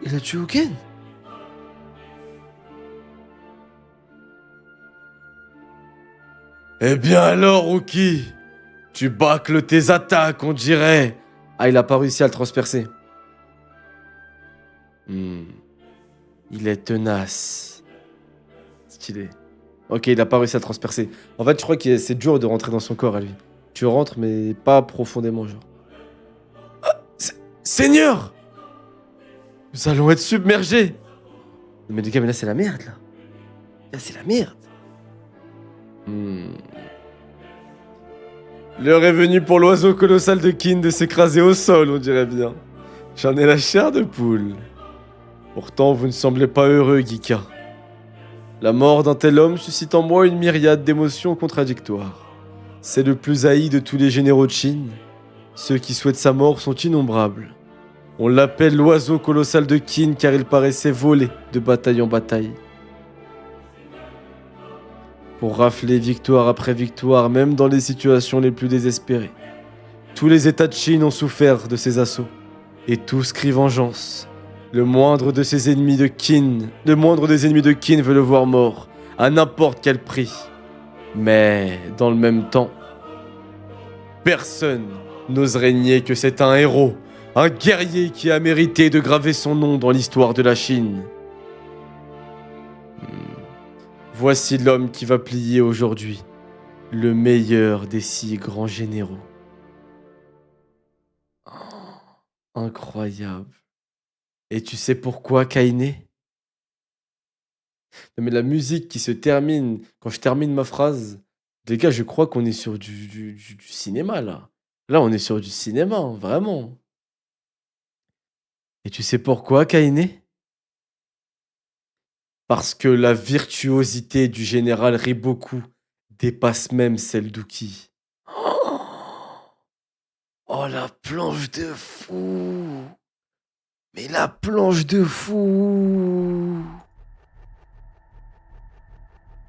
Il a tué Uken? Eh bien alors, Uki, tu bâcles tes attaques, on dirait. Ah, il a pas réussi à le transpercer. Il est tenace. Stylé. Ok, il a pas réussi à le transpercer. En fait, je crois que c'est dur de rentrer dans son corps à lui. Tu rentres, mais pas profondément, genre. Ah, Seigneur! Nous allons être submergés! Mais les gars, mais là, c'est la merde, là. Là, c'est la merde. L'heure est venue pour l'oiseau colossal de Kin de s'écraser au sol, on dirait bien. J'en ai la chair de poule. Pourtant, vous ne semblez pas heureux, Gika. La mort d'un tel homme suscite en moi une myriade d'émotions contradictoires. C'est le plus haï de tous les généraux de Chine. Ceux qui souhaitent sa mort sont innombrables. On l'appelle l'oiseau colossal de Qin car il paraissait voler de bataille en bataille. Pour rafler victoire après victoire, même dans les situations les plus désespérées. Tous les États de Chine ont souffert de ces assauts, et tous crient vengeance. Le moindre des ennemis de Qin veut le voir mort, à n'importe quel prix. Mais, dans le même temps, personne n'oserait nier que c'est un héros, un guerrier qui a mérité de graver son nom dans l'histoire de la Chine. Voici l'homme qui va plier aujourd'hui, le meilleur des 6 grands généraux. Oh, incroyable. Et tu sais pourquoi, Kainé? Non mais la musique qui se termine, quand je termine ma phrase, les gars, je crois qu'on est sur du cinéma, là. Là, on est sur du cinéma, hein, vraiment. Et tu sais pourquoi, Kainé? Parce que la virtuosité du général Riboku dépasse même celle d'Uki. Oh, la planche de fou! Mais la planche de fou!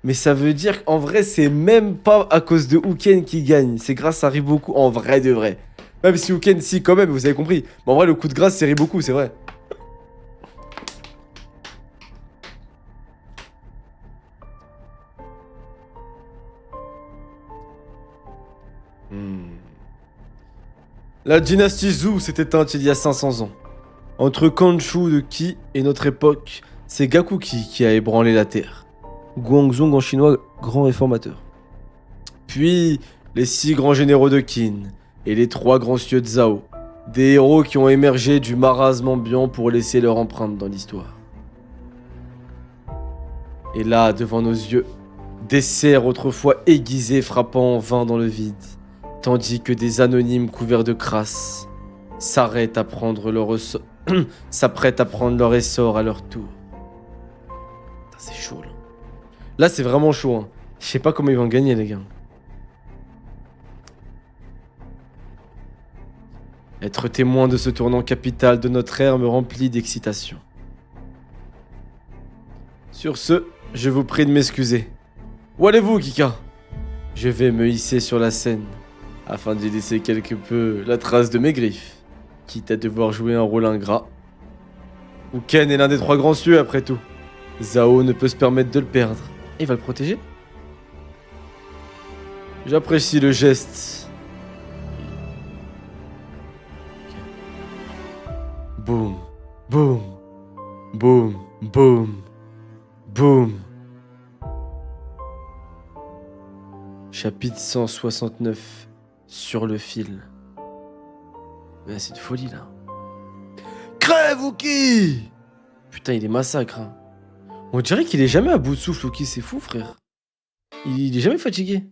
Mais ça veut dire qu'en vrai, c'est même pas à cause de Uken qui gagne. C'est grâce à Riboku, en vrai de vrai. Même si Uken, si, quand même, vous avez compris. Mais en vrai, le coup de grâce, c'est Riboku, c'est vrai. La dynastie Zhou s'est éteinte il y a 500 ans. Entre Kanchu de Qi et notre époque, c'est Gakuki qui a ébranlé la terre. Guangzong en chinois, grand réformateur. Puis, les 6 grands généraux de Qin et les 3 grands cieux de Zhao. Des héros qui ont émergé du marasme ambiant pour laisser leur empreinte dans l'histoire. Et là, devant nos yeux, des cerfs autrefois aiguisés frappant en vain dans le vide, tandis que des anonymes couverts de crasse s'apprêtent à prendre leur essor à leur tour. Putain, c'est chaud là. Là, c'est vraiment chaud. Hein. Je sais pas comment ils vont gagner, les gars. Être témoin de ce tournant capital de notre ère me remplit d'excitation. Sur ce, je vous prie de m'excuser. Où allez-vous, Kika? Je vais me hisser sur la scène, afin d'y laisser quelque peu la trace de mes griffes, quitte à devoir jouer un rôle ingrat. Uken est l'un des trois grands cieux, après tout. Zhao ne peut se permettre de le perdre. Il va le protéger? J'apprécie le geste. Boum, boum, boum, boum, boum. Chapitre 169. Sur le fil. Mais c'est de folie là. Crève, Uki! Putain, il est massacre. Hein. On dirait qu'il est jamais à bout de souffle, Uki, c'est fou, frère. Il est jamais fatigué.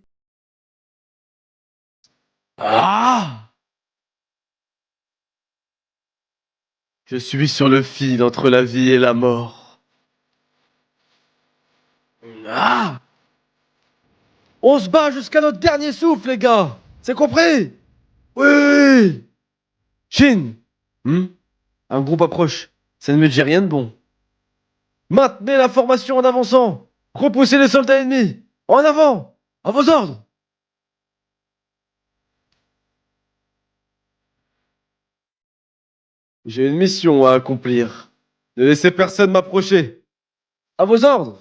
Ah! Je suis sur le fil entre la vie et la mort. Ah! On se bat jusqu'à notre dernier souffle, les gars! C'est compris? Oui! Shin! Un groupe approche. Ça ne me dit rien de bon. Maintenez la formation en avançant! Repoussez les soldats ennemis! En avant! À vos ordres! J'ai une mission à accomplir. Ne laissez personne m'approcher. À vos ordres!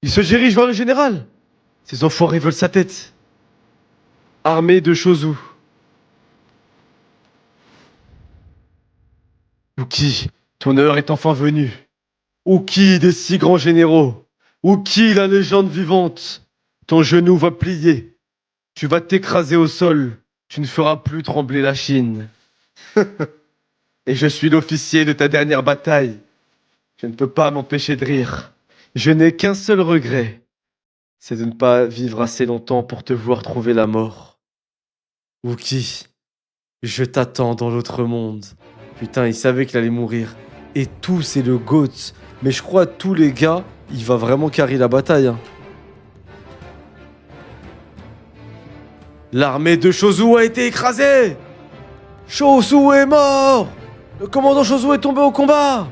Il se dirige vers le général. Ces enfoirés veulent sa tête. Armée de Shozu. Uki, ton heure est enfin venue. Uki des six grands généraux. Uki la légende vivante. Ton genou va plier. Tu vas t'écraser au sol. Tu ne feras plus trembler la Chine. Et je suis l'officier de ta dernière bataille. Je ne peux pas m'empêcher de rire. Je n'ai qu'un seul regret. C'est de ne pas vivre assez longtemps pour te voir trouver la mort. Wookie, je t'attends dans l'autre monde. Putain, il savait qu'il allait mourir. Et tout, c'est le GOAT. Mais je crois tous les gars, il va vraiment carrer la bataille. Hein. L'armée de Shozu a été écrasée. Shozu est mort. Le commandant Shozu est tombé au combat.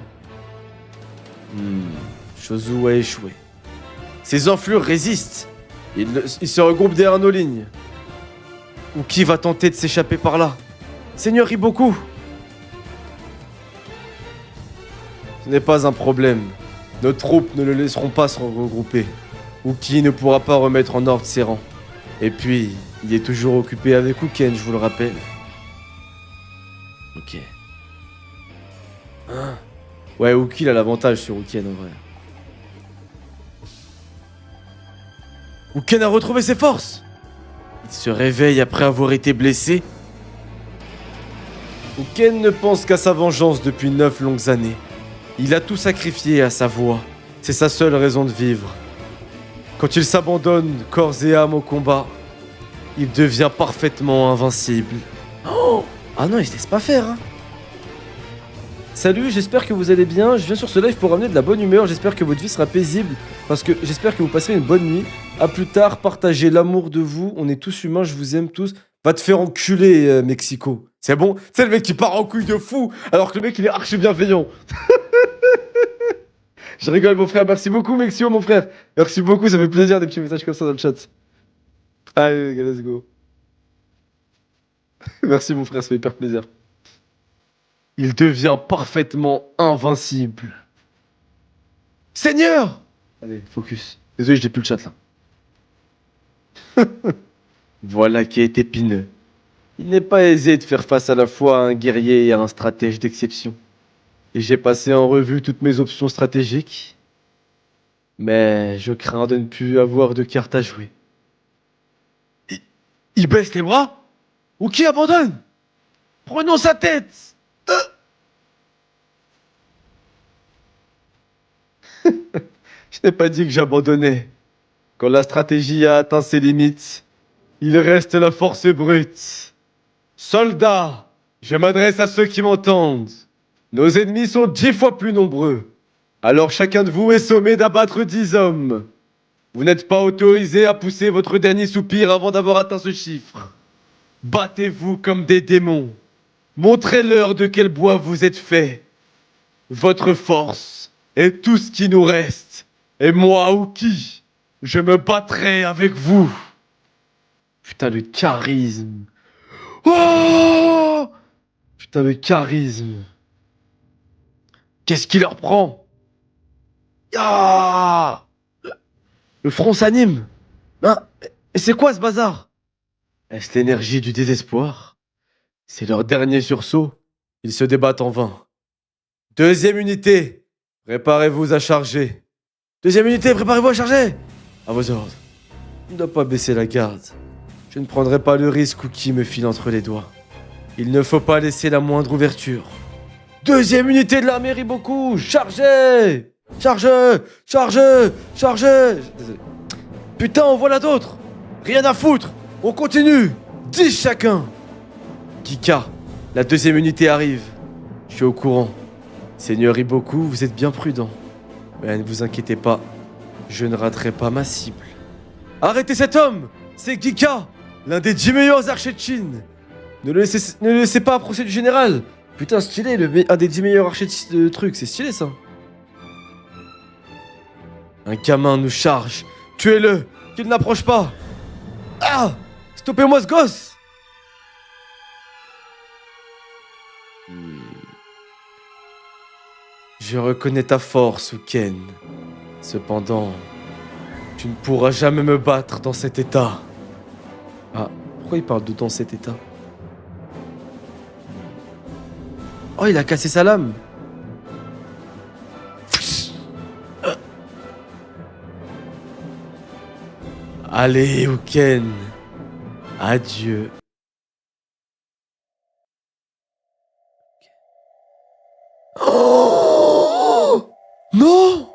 Shozu a échoué. Ses enflures résistent. Il se regroupe derrière nos lignes. Ou qui va tenter de s'échapper par là? Seigneur Iboku. Ce n'est pas un problème. Nos troupes ne le laisseront pas se regrouper. Uki ne pourra pas remettre en ordre ses rangs. Et puis, il est toujours occupé avec Uken, je vous le rappelle. Ok. Hein? Ouais, Uki a l'avantage sur Uken en vrai. Uken a retrouvé ses forces. Il se réveille après avoir été blessé. Uken ne pense qu'à sa vengeance depuis 9 longues années. Il a tout sacrifié à sa voix. C'est sa seule raison de vivre. Quand il s'abandonne corps et âme au combat, il devient parfaitement invincible. Oh! Ah non, il se laisse pas faire, hein. Salut, j'espère que vous allez bien. Je viens sur ce live pour ramener de la bonne humeur. J'espère que votre vie sera paisible. Parce que j'espère que vous passerez une bonne nuit. A plus tard, partagez l'amour de vous. On est tous humains, je vous aime tous. Va te faire enculer, Mexico. C'est bon? C'est le mec qui part en couille de fou, alors que le mec il est archi bienveillant. Je rigole, mon frère. Merci beaucoup, Mexico, mon frère. Merci beaucoup, ça fait plaisir des petits messages comme ça dans le chat. Allez, les gars, let's go. Merci, mon frère, ça fait hyper plaisir. Il devient parfaitement invincible. Seigneur! Allez, focus. Désolé, j'ai plus le chat là. Voilà qui est épineux. Il n'est pas aisé de faire face à la fois à un guerrier et à un stratège d'exception. Et j'ai passé en revue toutes mes options stratégiques. Mais je crains de ne plus avoir de cartes à jouer. Il baisse les bras? Ou qui abandonne? Prenons sa tête! Je n'ai pas dit que j'abandonnais. Quand la stratégie a atteint ses limites, il reste la force brute. Soldats, je m'adresse à ceux qui m'entendent. Nos ennemis sont 10 fois plus nombreux. Alors chacun de vous est sommé d'abattre 10 hommes. Vous n'êtes pas autorisé à pousser votre dernier soupir avant d'avoir atteint ce chiffre. Battez-vous comme des démons. Montrez-leur de quel bois vous êtes fait. Votre force est tout ce qui nous reste. Et moi, Uki, je me battrai avec vous. Putain, le charisme. Oh! Putain, le charisme. Qu'est-ce qui leur prend? Ah! Le front s'anime. Hein? Et c'est quoi ce bazar? Est-ce l'énergie du désespoir? C'est leur dernier sursaut. Ils se débattent en vain. Deuxième unité, préparez-vous à charger. Deuxième unité, préparez-vous à charger. À vos ordres. On ne doit pas baisser la garde. Je ne prendrai pas le risque où qui me file entre les doigts. Il ne faut pas laisser la moindre ouverture. Deuxième unité de l'armée Riboku, chargez! Chargez! Chargez! Chargez! Désolé. Putain, en voilà d'autres! Rien à foutre! On continue! 10 chacun! Kika, la deuxième unité arrive. Je suis au courant. Seigneur Riboku, vous êtes bien prudent. Mais ne vous inquiétez pas, je ne raterai pas ma cible. Arrêtez cet homme! C'est Kika, l'un des 10 meilleurs archers de Chine. Ne le laissez pas approcher du général. Putain, stylé, un des 10 meilleurs archers de trucs, c'est stylé ça. Un gamin nous charge. Tuez-le, qu'il n'approche pas. Ah! Stoppez-moi ce gosse! Je reconnais ta force, Uken. Cependant, tu ne pourras jamais me battre dans cet état. Ah, pourquoi il parle de dans cet état? Oh, il a cassé sa lame. Allez, Uken. Adieu. Oh! Non!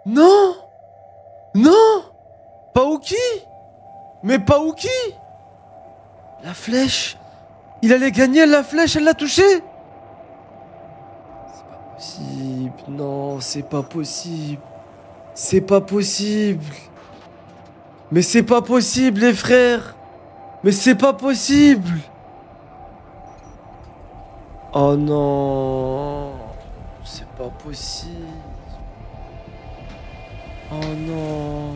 Non! Non! Paouki! Mais Paouki! La flèche! Il allait gagner la flèche, elle l'a touché! C'est pas possible. Non, c'est pas possible. C'est pas possible. Mais c'est pas possible, les frères! Mais c'est pas possible! Oh non! C'est pas possible. Oh non!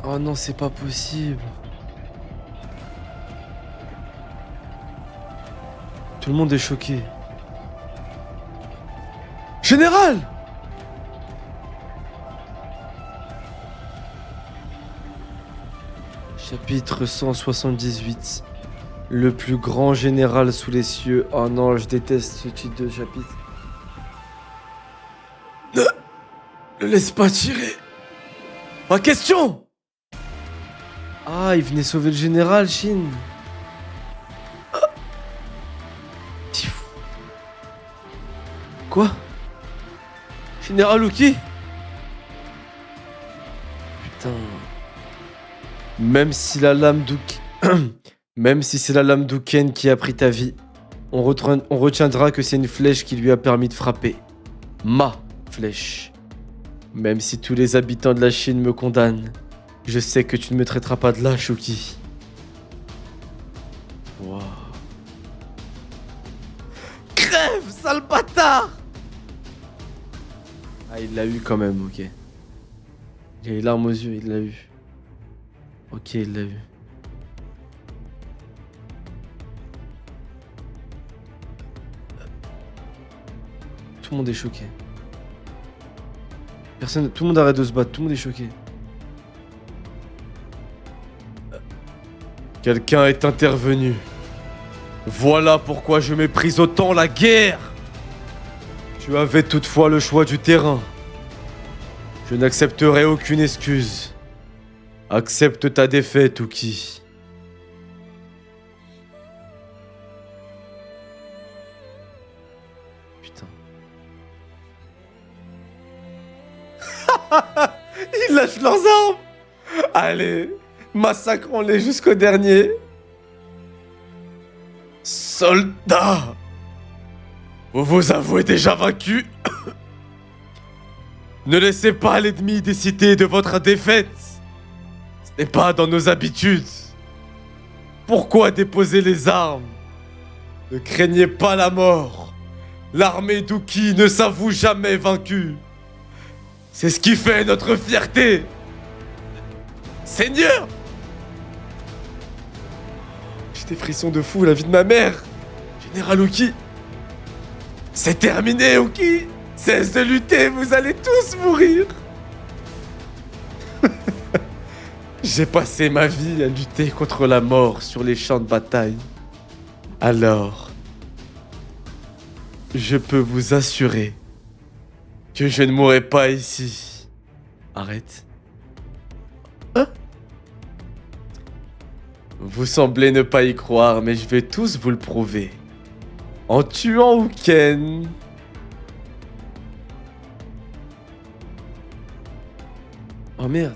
Oh non, c'est pas possible. Tout le monde est choqué. Général! Chapitre 178. Le plus grand général sous les cieux. Oh non, je déteste ce titre de chapitre. Ne le laisse pas tirer. Ma question! Ah, il venait sauver le général, Shin. Quoi? Général Uki? Putain. Même si la lame Même si c'est la lame d'Uken qui a pris ta vie, on retiendra que c'est une flèche qui lui a permis de frapper. Ma flèche. Même si tous les habitants de la Chine me condamnent, je sais que tu ne me traiteras pas de lâche, Uki. Wow. Crève, sale bâtard! Ah, il l'a eu quand même, ok. Il a les larmes aux yeux, il l'a eu. Ok, il l'a eu. Tout le monde est choqué. Personne, tout le monde arrête de se battre, tout le monde est choqué. Quelqu'un est intervenu. Voilà pourquoi je méprise autant la guerre. Tu avais toutefois le choix du terrain. Je n'accepterai aucune excuse. Accepte ta défaite, Uki. Putain. Ils lâchent leurs armes. Allez, massacrons-les jusqu'au dernier. Soldats, vous vous avouez déjà vaincu. Ne laissez pas l'ennemi décider de votre défaite. Ce n'est pas dans nos habitudes. Pourquoi déposer les armes? Ne craignez pas la mort. L'armée d'Uki ne s'avoue jamais vaincue. C'est ce qui fait notre fierté. Seigneur! J'ai des frissons de fou, la vie de ma mère. Général Uki. C'est terminé, Uki. Cesse de lutter, vous allez tous mourir. J'ai passé ma vie à lutter contre la mort sur les champs de bataille. Alors, je peux vous assurer que je ne mourrai pas ici. Arrête. Hein? Vous semblez ne pas y croire, mais je vais tous vous le prouver. En tuant Uken. Oh merde.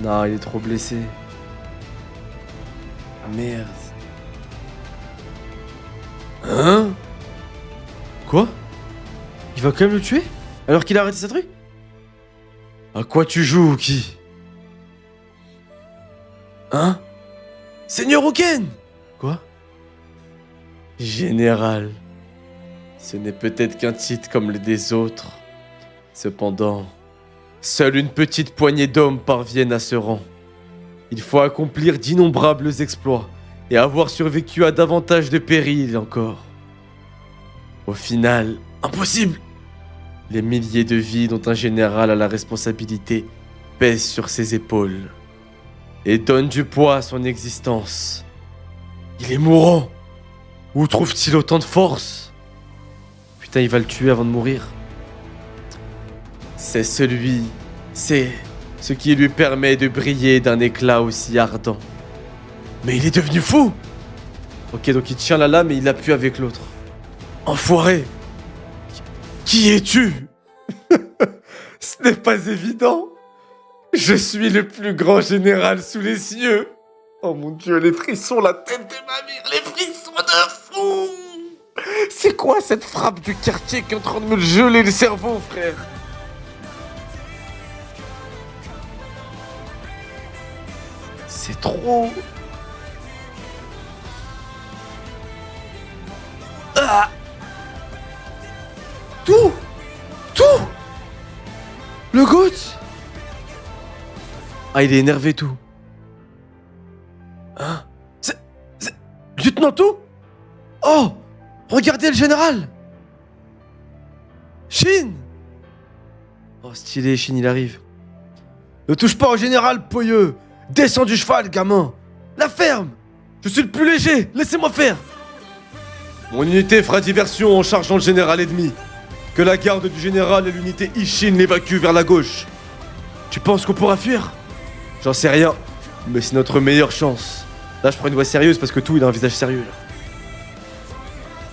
Non, il est trop blessé. Ah merde. Hein? Quoi? Il va quand même le tuer? Alors qu'il a arrêté sa truc? À quoi tu joues, Uki? Hein? Seigneur Uken! Quoi? Général. Ce n'est peut-être qu'un titre comme les des autres. Cependant, seule une petite poignée d'hommes parviennent à ce rang. Il faut accomplir d'innombrables exploits et avoir survécu à davantage de périls encore. Au final, impossible! Les milliers de vies dont un général a la responsabilité pèsent sur ses épaules et donnent du poids à son existence. Il est mourant. Où trouve-t-il autant de force? Putain, il va le tuer avant de mourir. C'est ce qui lui permet de briller d'un éclat aussi ardent. Mais il est devenu fou! Ok, donc il tient la lame et il appuie avec l'autre. Enfoiré! Qui es-tu? Ce n'est pas évident. Je suis le plus grand général sous les cieux. Oh mon dieu, les frissons, la tête de ma mère, les frissons de fou! C'est quoi cette frappe du quartier qui est en train de me geler le cerveau, frère? C'est trop... Ah! Tout! Le goût! Ah, il est énervé, tout. Hein? C'est... Lieutenant Tout? Oh! Regardez le général! Shin! Oh, stylé, Shin, il arrive. Ne touche pas au général, poyeux! Descends du cheval, gamin! La ferme! Je suis le plus léger, laissez-moi faire! Mon unité fera diversion en chargeant le général ennemi. Que la garde du général et l'unité Ishin l'évacuent vers la gauche. Tu penses qu'on pourra fuir? J'en sais rien, mais c'est notre meilleure chance. Là, je prends une voix sérieuse parce que Tout, il a un visage sérieux, là.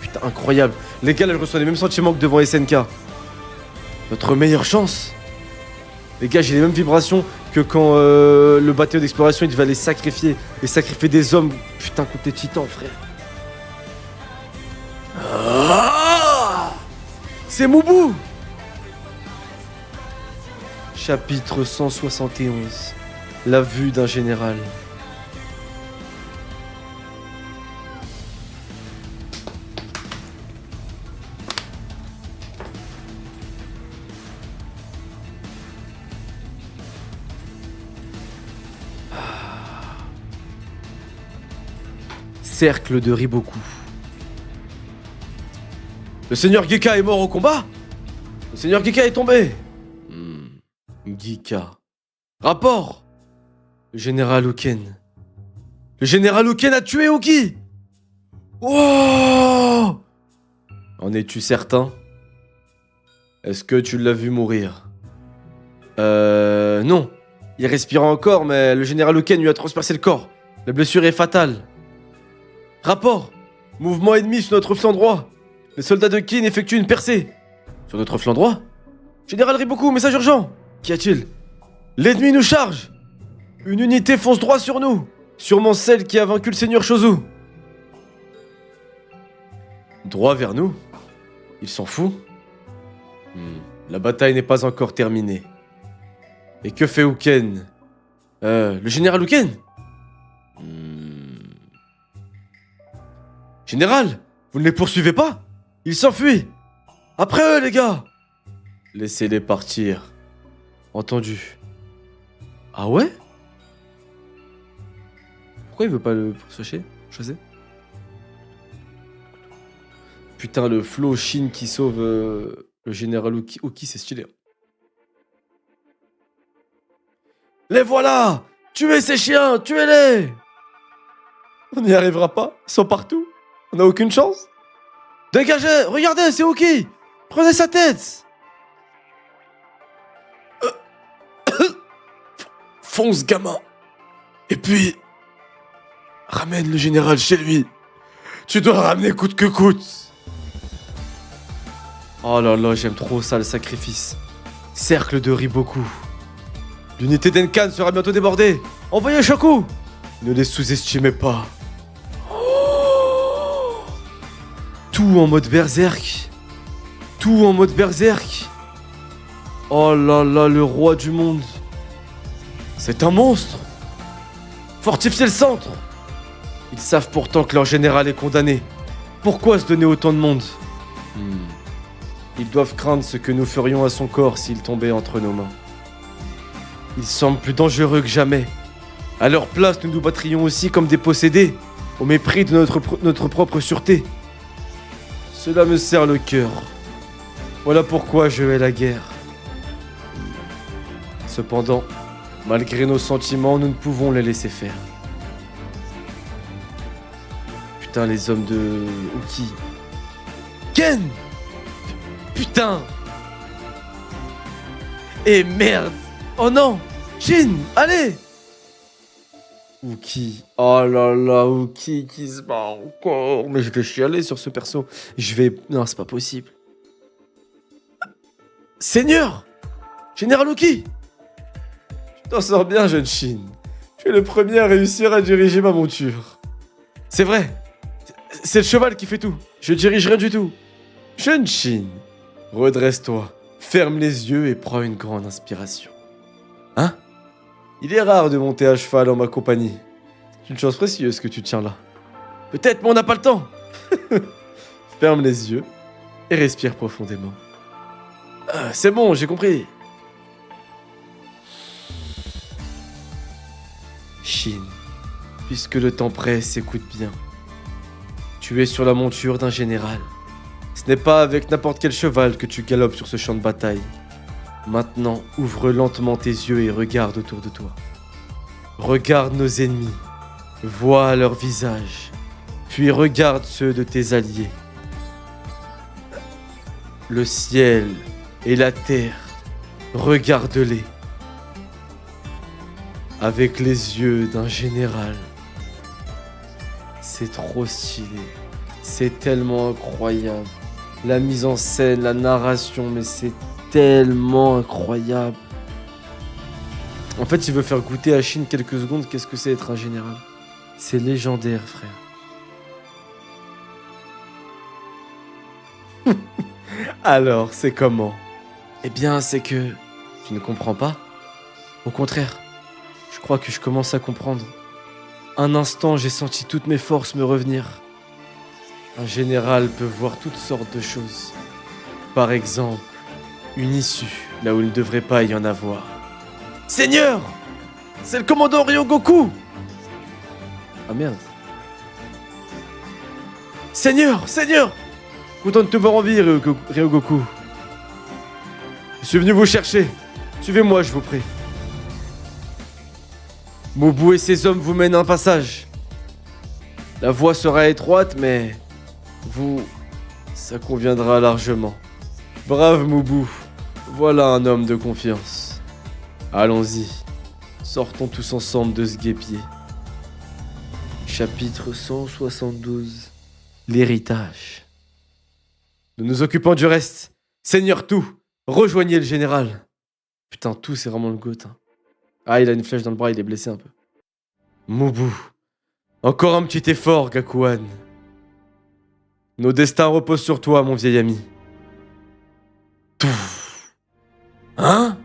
Putain, incroyable. Les gars, là, je reçois les mêmes sentiments que devant SNK. Notre meilleure chance? Les gars, j'ai les mêmes vibrations que quand le bateau d'exploration, il devait aller sacrifier. Et sacrifier des hommes, putain, contre les titans, frère. Ah, c'est Moubou! Chapitre 171. La vue d'un général. Cercle de Riboku. Le seigneur Geka est mort au combat? Le seigneur Geka est tombé. Geka. Rapport. Le général Uken. Le général Uken a tué Uki. Wow. En es-tu certain? Est-ce que tu l'as vu mourir? Non. Il respirait encore, mais le général Uken lui a transpercé le corps. La blessure est fatale. Rapport. Mouvement ennemi sur notre flanc droit. Les soldats de Kin effectuent une percée. Sur notre flanc droit? Général Riboku, message urgent. Qu'y a-t-il? L'ennemi nous charge. Une unité fonce droit sur nous. Sûrement celle qui a vaincu le seigneur Chozu. Droit vers nous? Il s'en fout? La bataille n'est pas encore terminée. Et que fait Uken? Le général Uken? Général, vous ne les poursuivez pas? Ils s'enfuient. Après eux, les gars. Laissez-les partir. Entendu. Ah ouais? Pourquoi il veut pas le poursuivre? Je sais. Putain, le flow Shin qui sauve le général Uki, c'est stylé. Les voilà! Tuez ces chiens! Tuez-les! On n'y arrivera pas. Ils sont partout. On n'a aucune chance. Dégagez! Regardez, c'est Uki! Prenez sa tête! Fonce, gamin! Et puis... ramène le général chez lui. Tu dois le ramener coûte que coûte. Oh là là, j'aime trop ça, le sacrifice. Cercle de Riboku. L'unité d'Enkan sera bientôt débordée. Envoyez Shoku. Ne les sous-estimez pas. Oh, tout en mode berserk. Tout en mode berserk. Oh là là, le roi du monde. C'est un monstre. Fortifiez le centre. Ils savent pourtant que leur général est condamné. Pourquoi se donner autant de monde? Ils doivent craindre ce que nous ferions à son corps s'il tombait entre nos mains. Il semble plus dangereux que jamais. À leur place, nous nous battrions aussi comme des possédés, au mépris de notre propre sûreté. Cela me serre le cœur. Voilà pourquoi je hais la guerre. Cependant, malgré nos sentiments, nous ne pouvons les laisser faire. Putain, les hommes de Uki. Ken! Putain! Et merde! Oh non! Shin! Allez! Uki. Oh là là, Uki qui se bat encore. Mais je vais chialer sur ce perso. Non, c'est pas possible. Seigneur! Général Uki! Tu t'en sors bien, jeune Shin. Tu es le premier à réussir à diriger ma monture. C'est vrai. C'est le cheval qui fait tout. Je dirige rien du tout. Jeune Shin, redresse-toi. Ferme les yeux et prends une grande inspiration. Hein? Il est rare de monter à cheval en ma compagnie. C'est une chose précieuse que tu tiens là. Peut-être, mais on n'a pas le temps. Ferme les yeux et respire profondément. C'est bon, j'ai compris. Shin, puisque le temps presse, écoute bien. Tu es sur la monture d'un général. Ce n'est pas avec n'importe quel cheval que tu galopes sur ce champ de bataille. Maintenant, ouvre lentement tes yeux et regarde autour de toi. Regarde nos ennemis, vois leurs visages, puis regarde ceux de tes alliés. Le ciel et la terre, regarde-les. Avec les yeux d'un général. C'est trop stylé. C'est tellement incroyable. La mise en scène, la narration, mais c'est tellement incroyable. En fait, il veut faire goûter à Shin quelques secondes qu'est-ce que c'est être un général. C'est légendaire, frère. Alors, c'est comment? Eh bien, c'est que... Tu ne comprends pas? Au contraire, je crois que je commence à comprendre. Un instant, j'ai senti toutes mes forces me revenir. Un général peut voir toutes sortes de choses. Par exemple, une issue là où il ne devrait pas y en avoir. Seigneur! C'est le commandant Ryogoku! Ah merde. Seigneur! Seigneur! Content de te voir en vie, Ryogoku. Je suis venu vous chercher. Suivez-moi, je vous prie. Mobu et ses hommes vous mènent un passage. La voie sera étroite, mais... vous... ça conviendra largement. Brave Mobu. Voilà un homme de confiance. Allons-y. Sortons tous ensemble de ce guêpier. Chapitre 172. L'héritage. Nous nous occupons du reste. Seigneur Tout, rejoignez le général. Putain, Tout, c'est vraiment le goût. Hein. Ah, il a une flèche dans le bras, il est blessé un peu. Mubu. Encore un petit effort, Gakuan. Nos destins reposent sur toi, mon vieil ami. Touf. Hein?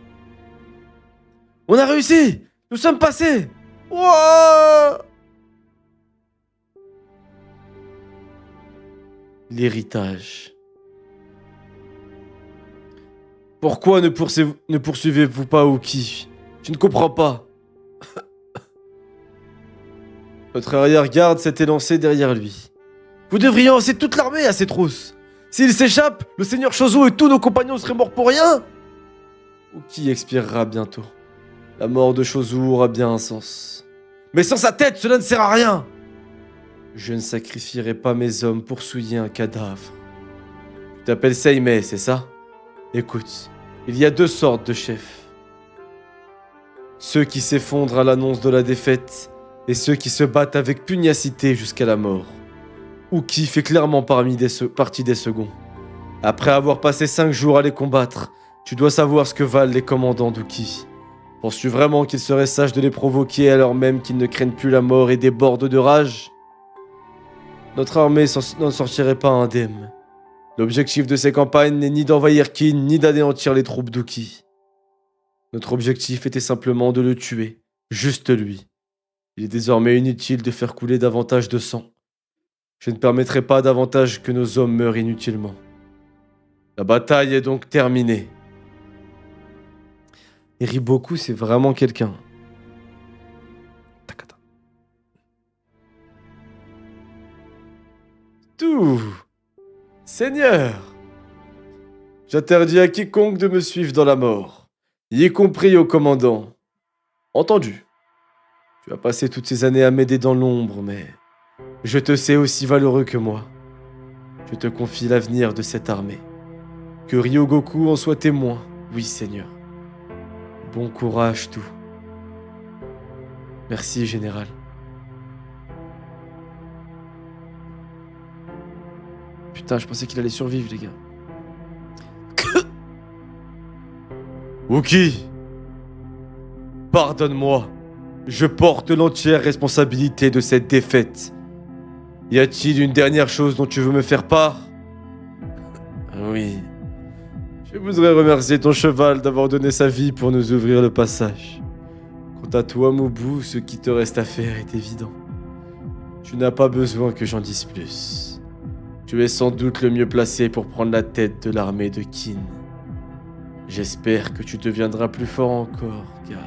On a réussi! Nous sommes passés! Wouah! L'héritage. Pourquoi ne poursuivez-vous pas Uki? Je ne comprends pas. Votre arrière-garde s'est élancé derrière lui. Vous devriez lancer toute l'armée à ces trousses. S'il s'échappe, le seigneur Shozo et tous nos compagnons seraient morts pour rien. Uki expirera bientôt. La mort de Shozo aura bien un sens. Mais sans sa tête, cela ne sert à rien. Je ne sacrifierai pas mes hommes pour souiller un cadavre. Tu t'appelles Seimei, c'est ça? Écoute, il y a deux sortes de chefs. Ceux qui s'effondrent à l'annonce de la défaite et ceux qui se battent avec pugnacité jusqu'à la mort. Uki fait clairement partie des seconds. Après avoir passé 5 jours à les combattre, tu dois savoir ce que valent les commandants d'Uki. Penses-tu vraiment qu'ils seraient sages de les provoquer alors même qu'ils ne craignent plus la mort et débordent de rage? Notre armée n'en sortirait pas indemne. L'objectif de ces campagnes n'est ni d'envahir Kin, ni d'anéantir les troupes d'Uki. Notre objectif était simplement de le tuer, juste lui. Il est désormais inutile de faire couler davantage de sang. Je ne permettrai pas davantage que nos hommes meurent inutilement. La bataille est donc terminée. Et Riboku, c'est vraiment quelqu'un. Takata. Tout. Seigneur, j'interdis à quiconque de me suivre dans la mort, y compris au commandant. Entendu. Tu as passé toutes ces années à m'aider dans l'ombre, mais je te sais aussi valeureux que moi. Je te confie l'avenir de cette armée. Que Ryogoku en soit témoin, oui, Seigneur. Bon courage, tout. Merci, Général. Putain, je pensais qu'il allait survivre, les gars. Uki, pardonne-moi. Je porte l'entière responsabilité de cette défaite. Y a-t-il une dernière chose dont tu veux me faire part? Oui. Je voudrais remercier ton cheval d'avoir donné sa vie pour nous ouvrir le passage. Quant à toi, Mubu, ce qui te reste à faire est évident. Tu n'as pas besoin que j'en dise plus. Tu es sans doute le mieux placé pour prendre la tête de l'armée de Kin. J'espère que tu deviendras plus fort encore, car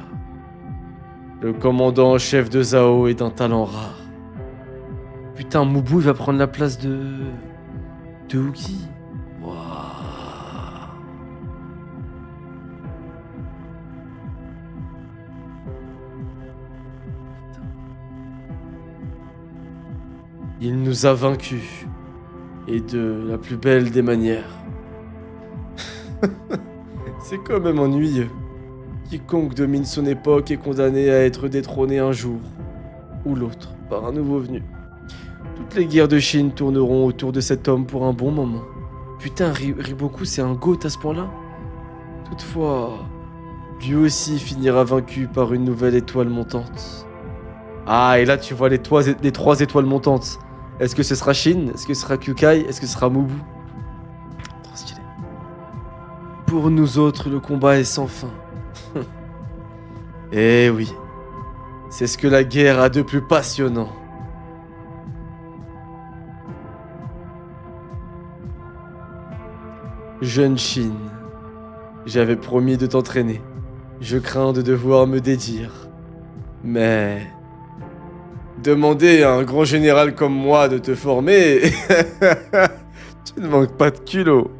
le commandant en chef de Zao est d'un talent rare. Putain, Mubu, il va prendre la place de Uki. Waouh. Il nous a vaincus, et de la plus belle des manières. C'est quand même ennuyeux. Quiconque domine son époque est condamné à être détrôné un jour, ou l'autre, par un nouveau venu. Toutes les guerres de Chine tourneront autour de cet homme pour un bon moment. Putain, Riboku, c'est un goat à ce point-là? Toutefois, lui aussi finira vaincu par une nouvelle étoile montante. Ah, et là tu vois les 3 étoiles montantes. Est-ce que ce sera Shin? Est-ce que ce sera Kyukai? Est-ce que ce sera Mubu? Trop stylé. Pour nous autres, le combat est sans fin. Eh oui, c'est ce que la guerre a de plus passionnant. Jeune Shin, j'avais promis de t'entraîner. Je crains de devoir me dédire. Mais demander à un grand général comme moi de te former, tu ne manques pas de culot.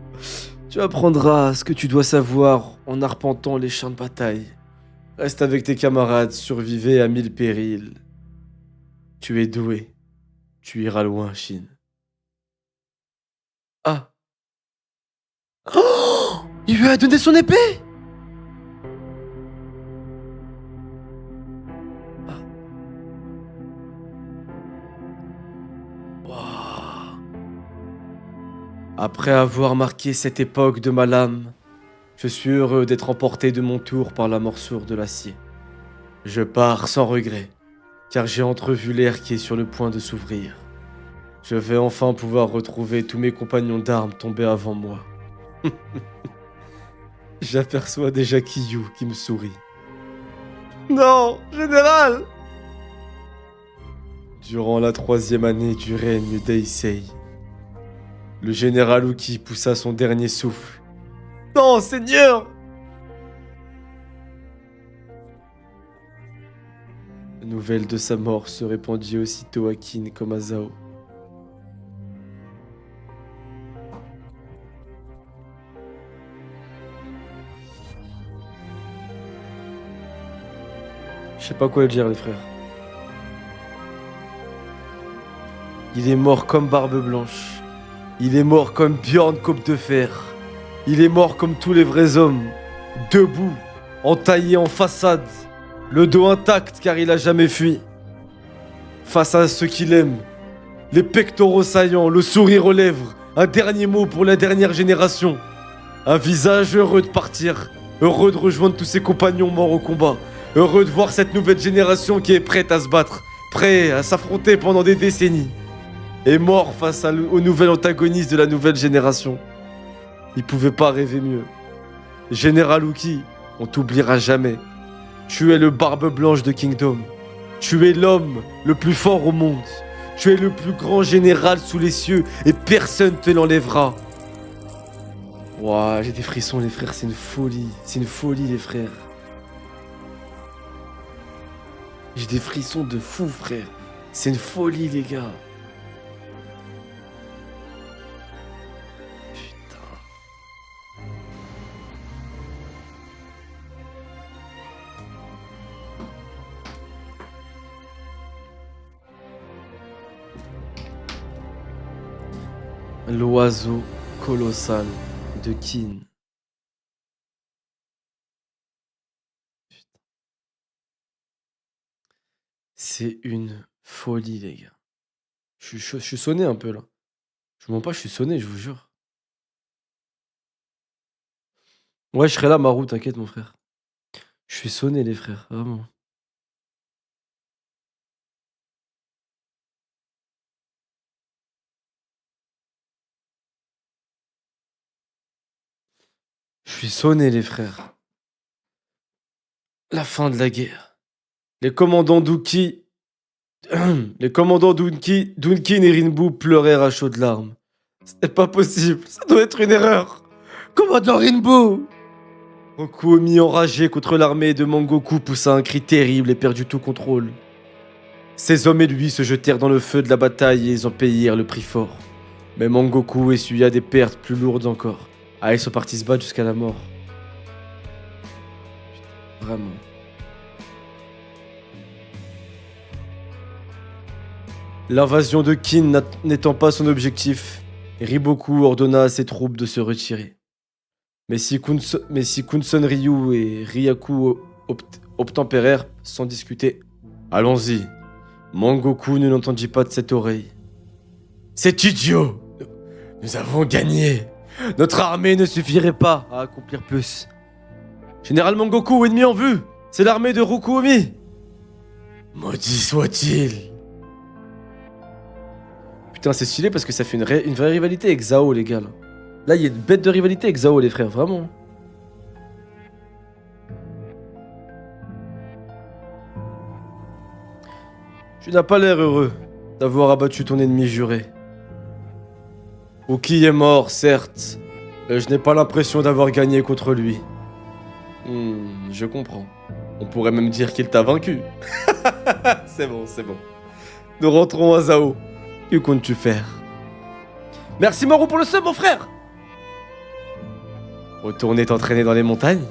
Tu apprendras ce que tu dois savoir en arpentant les champs de bataille. Reste avec tes camarades, survivez à 1000 périls. Tu es doué. Tu iras loin, Shin. Ah. Oh! Il lui a donné son épée! Ah. Wow. Après avoir marqué cette époque de ma lame, je suis heureux d'être emporté de mon tour par la morsure de l'acier. Je pars sans regret, car j'ai entrevu l'ère qui est sur le point de s'ouvrir. Je vais enfin pouvoir retrouver tous mes compagnons d'armes tombés avant moi. J'aperçois déjà Kiyu qui me sourit. Non, général! Durant la 3e année du règne d'Eisei, le général Uki poussa son dernier souffle. Non, seigneur! La nouvelle de sa mort se répandit aussitôt à Kin comme à Zao. Je sais pas quoi dire, les frères. Il est mort comme Barbe Blanche. Il est mort comme Bjorn Côte de Fer. Il est mort comme tous les vrais hommes. Debout, entaillé en façade. Le dos intact car il a jamais fui. Face à ceux qu'il aime. Les pectoraux saillants, le sourire aux lèvres. Un dernier mot pour la dernière génération. Un visage heureux de partir. Heureux de rejoindre tous ses compagnons morts au combat. Heureux de voir cette nouvelle génération qui est prête à se battre. Prêt à s'affronter pendant des décennies. Et mort face au nouvel antagoniste de la nouvelle génération. Il pouvait pas rêver mieux. Général Uki, on t'oubliera jamais. Tu es le Barbe Blanche de Kingdom. Tu es l'homme le plus fort au monde. Tu es le plus grand général sous les cieux et personne te l'enlèvera. Ouah, j'ai des frissons les frères, c'est une folie. C'est une folie les frères. J'ai des frissons de fou frère. C'est une folie les gars. L'oiseau colossal de Kin. C'est une folie, les gars. Je suis sonné un peu là. Je vous mens pas, je suis sonné, je vous jure. Ouais, je serai là, Marou, t'inquiète, mon frère. Je suis sonné, les frères, vraiment. Je suis sonné, les frères. La fin de la guerre. Les commandants Duki. Les commandants Dunkin et Rinbu pleurèrent à chaudes larmes. C'est pas possible, ça doit être une erreur. Commandant Rinbu! Rokuomi, enragé contre l'armée de Mangoku, poussa un cri terrible et perdit tout contrôle. Ses hommes et lui se jetèrent dans le feu de la bataille et ils en payèrent le prix fort. Mais Mangoku essuya des pertes plus lourdes encore. Ah, ils sont partis se battre jusqu'à la mort. Putain, vraiment. L'invasion de Kin n'étant pas son objectif, Riboku ordonna à ses troupes de se retirer. Mais si Kunson Ryu et Ryaku obtempérèrent sans discuter. Allons-y. Mangoku ne l'entendit pas de cette oreille. C'est idiot! Nous avons gagné! Notre armée ne suffirait pas à accomplir plus. Général Mangoku, ennemi en vue! C'est l'armée de Rokuomi! Maudit soit-il! Putain, c'est stylé parce que ça fait une vraie rivalité avec Zao, les gars. Là, il y a une bête de rivalité avec Zao, les frères, vraiment. Tu n'as pas l'air heureux d'avoir abattu ton ennemi juré. Uki est mort, certes, mais je n'ai pas l'impression d'avoir gagné contre lui. Je comprends. On pourrait même dire qu'il t'a vaincu. C'est bon, c'est bon. Nous rentrons à Zao. Que comptes-tu faire? Merci Moro pour le sub, mon frère! Retourner t'entraîner dans les montagnes?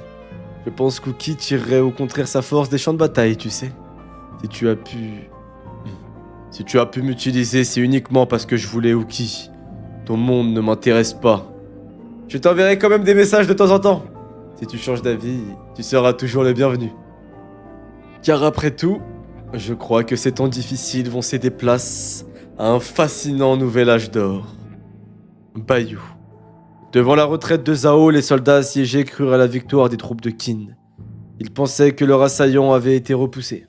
Je pense qu'Uki tirerait au contraire sa force des champs de bataille, tu sais. Si tu as pu m'utiliser, c'est uniquement parce que je voulais Uki. Ton monde ne m'intéresse pas. Je t'enverrai quand même des messages de temps en temps. Si tu changes d'avis, tu seras toujours le bienvenu. Car après tout, je crois que ces temps difficiles vont céder place à un fascinant nouvel âge d'or. Bayou. Devant la retraite de Zao, les soldats assiégés crurent à la victoire des troupes de Kin. Ils pensaient que leur assaillant avait été repoussé.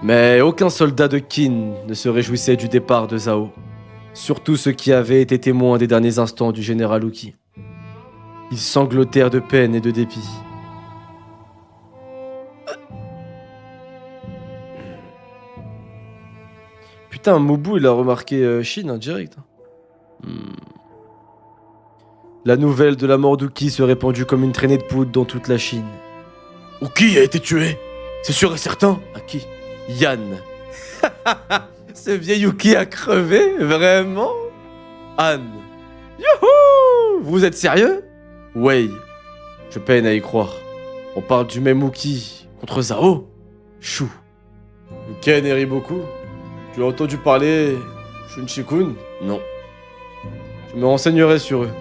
Mais aucun soldat de Qin ne se réjouissait du départ de Zhao, surtout ceux qui avaient été témoins des derniers instants du général Uki. Ils sanglotèrent de peine et de dépit. Putain, Mobu, il a remarqué Shin, hein, direct. La nouvelle de la mort d'Uki se répandit comme une traînée de poudre dans toute la Chine. Uki a été tué, c'est sûr et certain. À qui? Yann. Ce vieil Uki a crevé, vraiment? Anne. Youhou! Vous êtes sérieux? Wei. Je peine à y croire. On parle du même Uki contre Zhao? Chou. Ken et Riboku. Tu as entendu parler Shunchikun? Non. Je me renseignerai sur eux.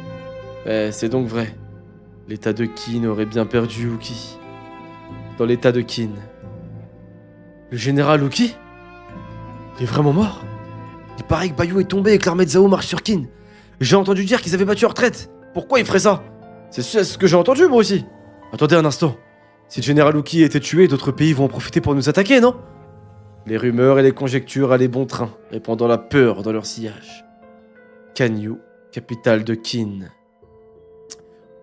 Mais c'est donc vrai. L'état de Qin aurait bien perdu Uki. Dans l'état de Qin. Le général Uki? Il est vraiment mort? Il paraît que Bayou est tombé et que l'armée de Zhao marche sur Qin. J'ai entendu dire qu'ils avaient battu en retraite. Pourquoi ils feraient ça? C'est ce que j'ai entendu moi aussi. Attendez un instant. Si le général Uki était tué, d'autres pays vont en profiter pour nous attaquer, non? Les rumeurs et les conjectures allaient bon train, répandant la peur dans leur sillage. Kanyu, capitale de Qin.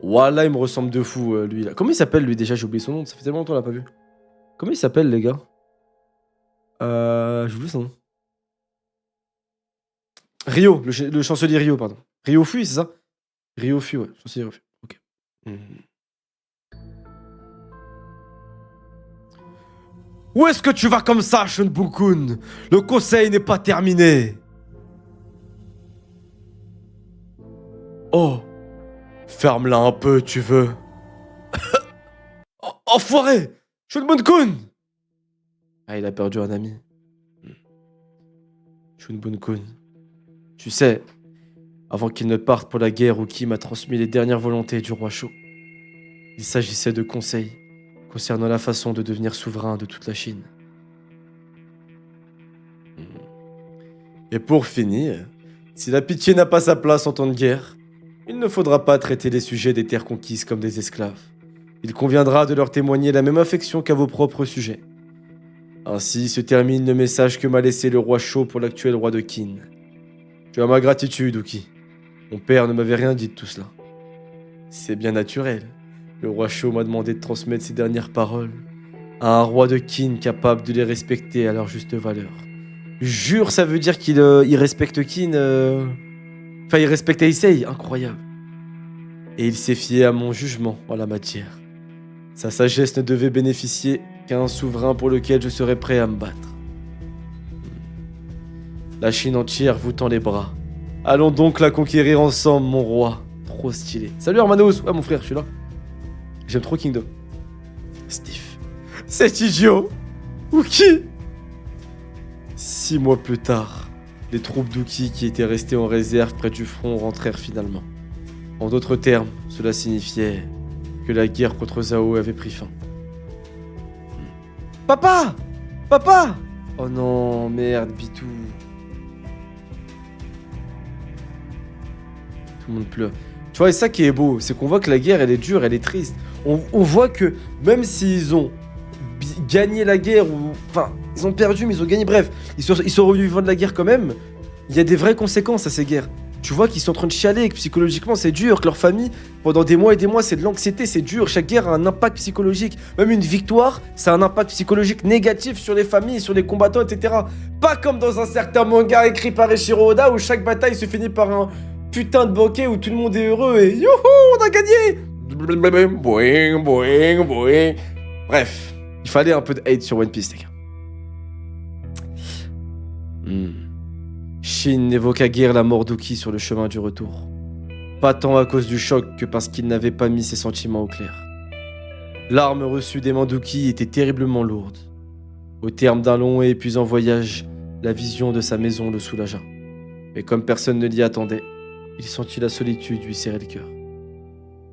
Wallah, il me ressemble de fou, lui là. Comment il s'appelle lui déjà? J'ai oublié son nom, ça fait tellement longtemps qu'on l'a pas vu. Comment il s'appelle les gars? J'ai oublié son nom. Ryo, le chancelier Ryo, pardon. Ryo Fui, c'est ça? Ryo Fui, ouais, chancelier Ryo Fui. Ok. Où est-ce que tu vas comme ça, Shunbukun? Le conseil n'est pas terminé. Oh, ferme-la un peu, tu veux. Enfoiré! Shunbukun! Ah, il a perdu un ami. Shunbukun. Tu sais, avant qu'il ne parte pour la guerre, Uki m'a transmis les dernières volontés du roi Shou. Il s'agissait de conseils concernant la façon de devenir souverain de toute la Chine. Et pour finir, si la pitié n'a pas sa place en temps de guerre, il ne faudra pas traiter les sujets des terres conquises comme des esclaves. Il conviendra de leur témoigner la même affection qu'à vos propres sujets. Ainsi se termine le message que m'a laissé le roi Shou pour l'actuel roi de Qin. Tu as ma gratitude, Uki. Mon père ne m'avait rien dit de tout cela. C'est bien naturel. Le roi Shou m'a demandé de transmettre ses dernières paroles à un roi de Qin capable de les respecter à leur juste valeur. Jure, ça veut dire qu'il il respecte Qin. Enfin, il respecte Heisei. Incroyable. Et il s'est fié à mon jugement en la matière. Sa sagesse ne devait bénéficier qu'à un souverain pour lequel je serais prêt à me battre. La Chine entière vous tend les bras. Allons donc la conquérir ensemble, mon roi. Trop stylé. Salut Hermanos. Ouais, mon frère, je suis là. J'aime trop Kingdom. Steve. C'est idiot. Uki. 6 mois plus tard, les troupes d'Uki qui étaient restées en réserve près du front rentrèrent finalement. En d'autres termes, cela signifiait que la guerre contre Zhao avait pris fin. Papa! Papa! Oh non, merde, Bitou. Tout le monde pleure. Tu vois, et ça qui est beau, c'est qu'on voit que la guerre, elle est dure, elle est triste. On voit que même s'ils ont gagné la guerre, ou enfin, ils ont perdu, mais ils ont gagné, bref, ils sont revenus vivants de la guerre quand même, il y a des vraies conséquences à ces guerres. Tu vois qu'ils sont en train de chialer, que psychologiquement c'est dur, que leur famille, pendant des mois et des mois, c'est de l'anxiété, c'est dur. Chaque guerre a un impact psychologique. Même une victoire, ça a un impact psychologique négatif sur les familles, sur les combattants, etc. Pas comme dans un certain manga écrit par Eiichiro Oda où chaque bataille se finit par un putain de banquet où tout le monde est heureux et youhou, on a gagné. Boing, boing, boing. Bref, il fallait un peu de hate sur One Piece, les gars. Shin n'évoqua guère la mort d'Uki sur le chemin du retour. Pas tant à cause du choc que parce qu'il n'avait pas mis ses sentiments au clair. L'arme reçue des mains d'Uki était terriblement lourde. Au terme d'un long et épuisant voyage, la vision de sa maison le soulagea. Mais comme personne ne l'y attendait, il sentit la solitude lui serrer le cœur.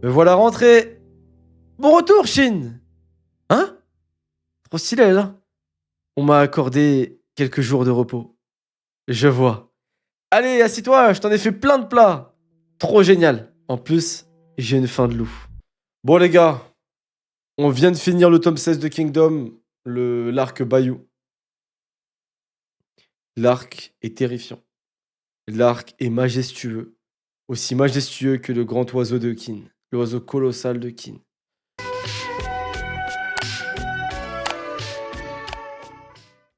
Me voilà rentré! Bon retour, Shin! Hein? Trop stylé, là. On m'a accordé quelques jours de repos. Je vois. Allez, assis-toi, je t'en ai fait plein de plats. Trop génial. En plus, j'ai une faim de loup. Bon les gars, on vient de finir le tome 16 de Kingdom, l'arc Bayou. L'arc est terrifiant. L'arc est majestueux. Aussi majestueux que le grand oiseau de Kin. L'oiseau colossal de Kin.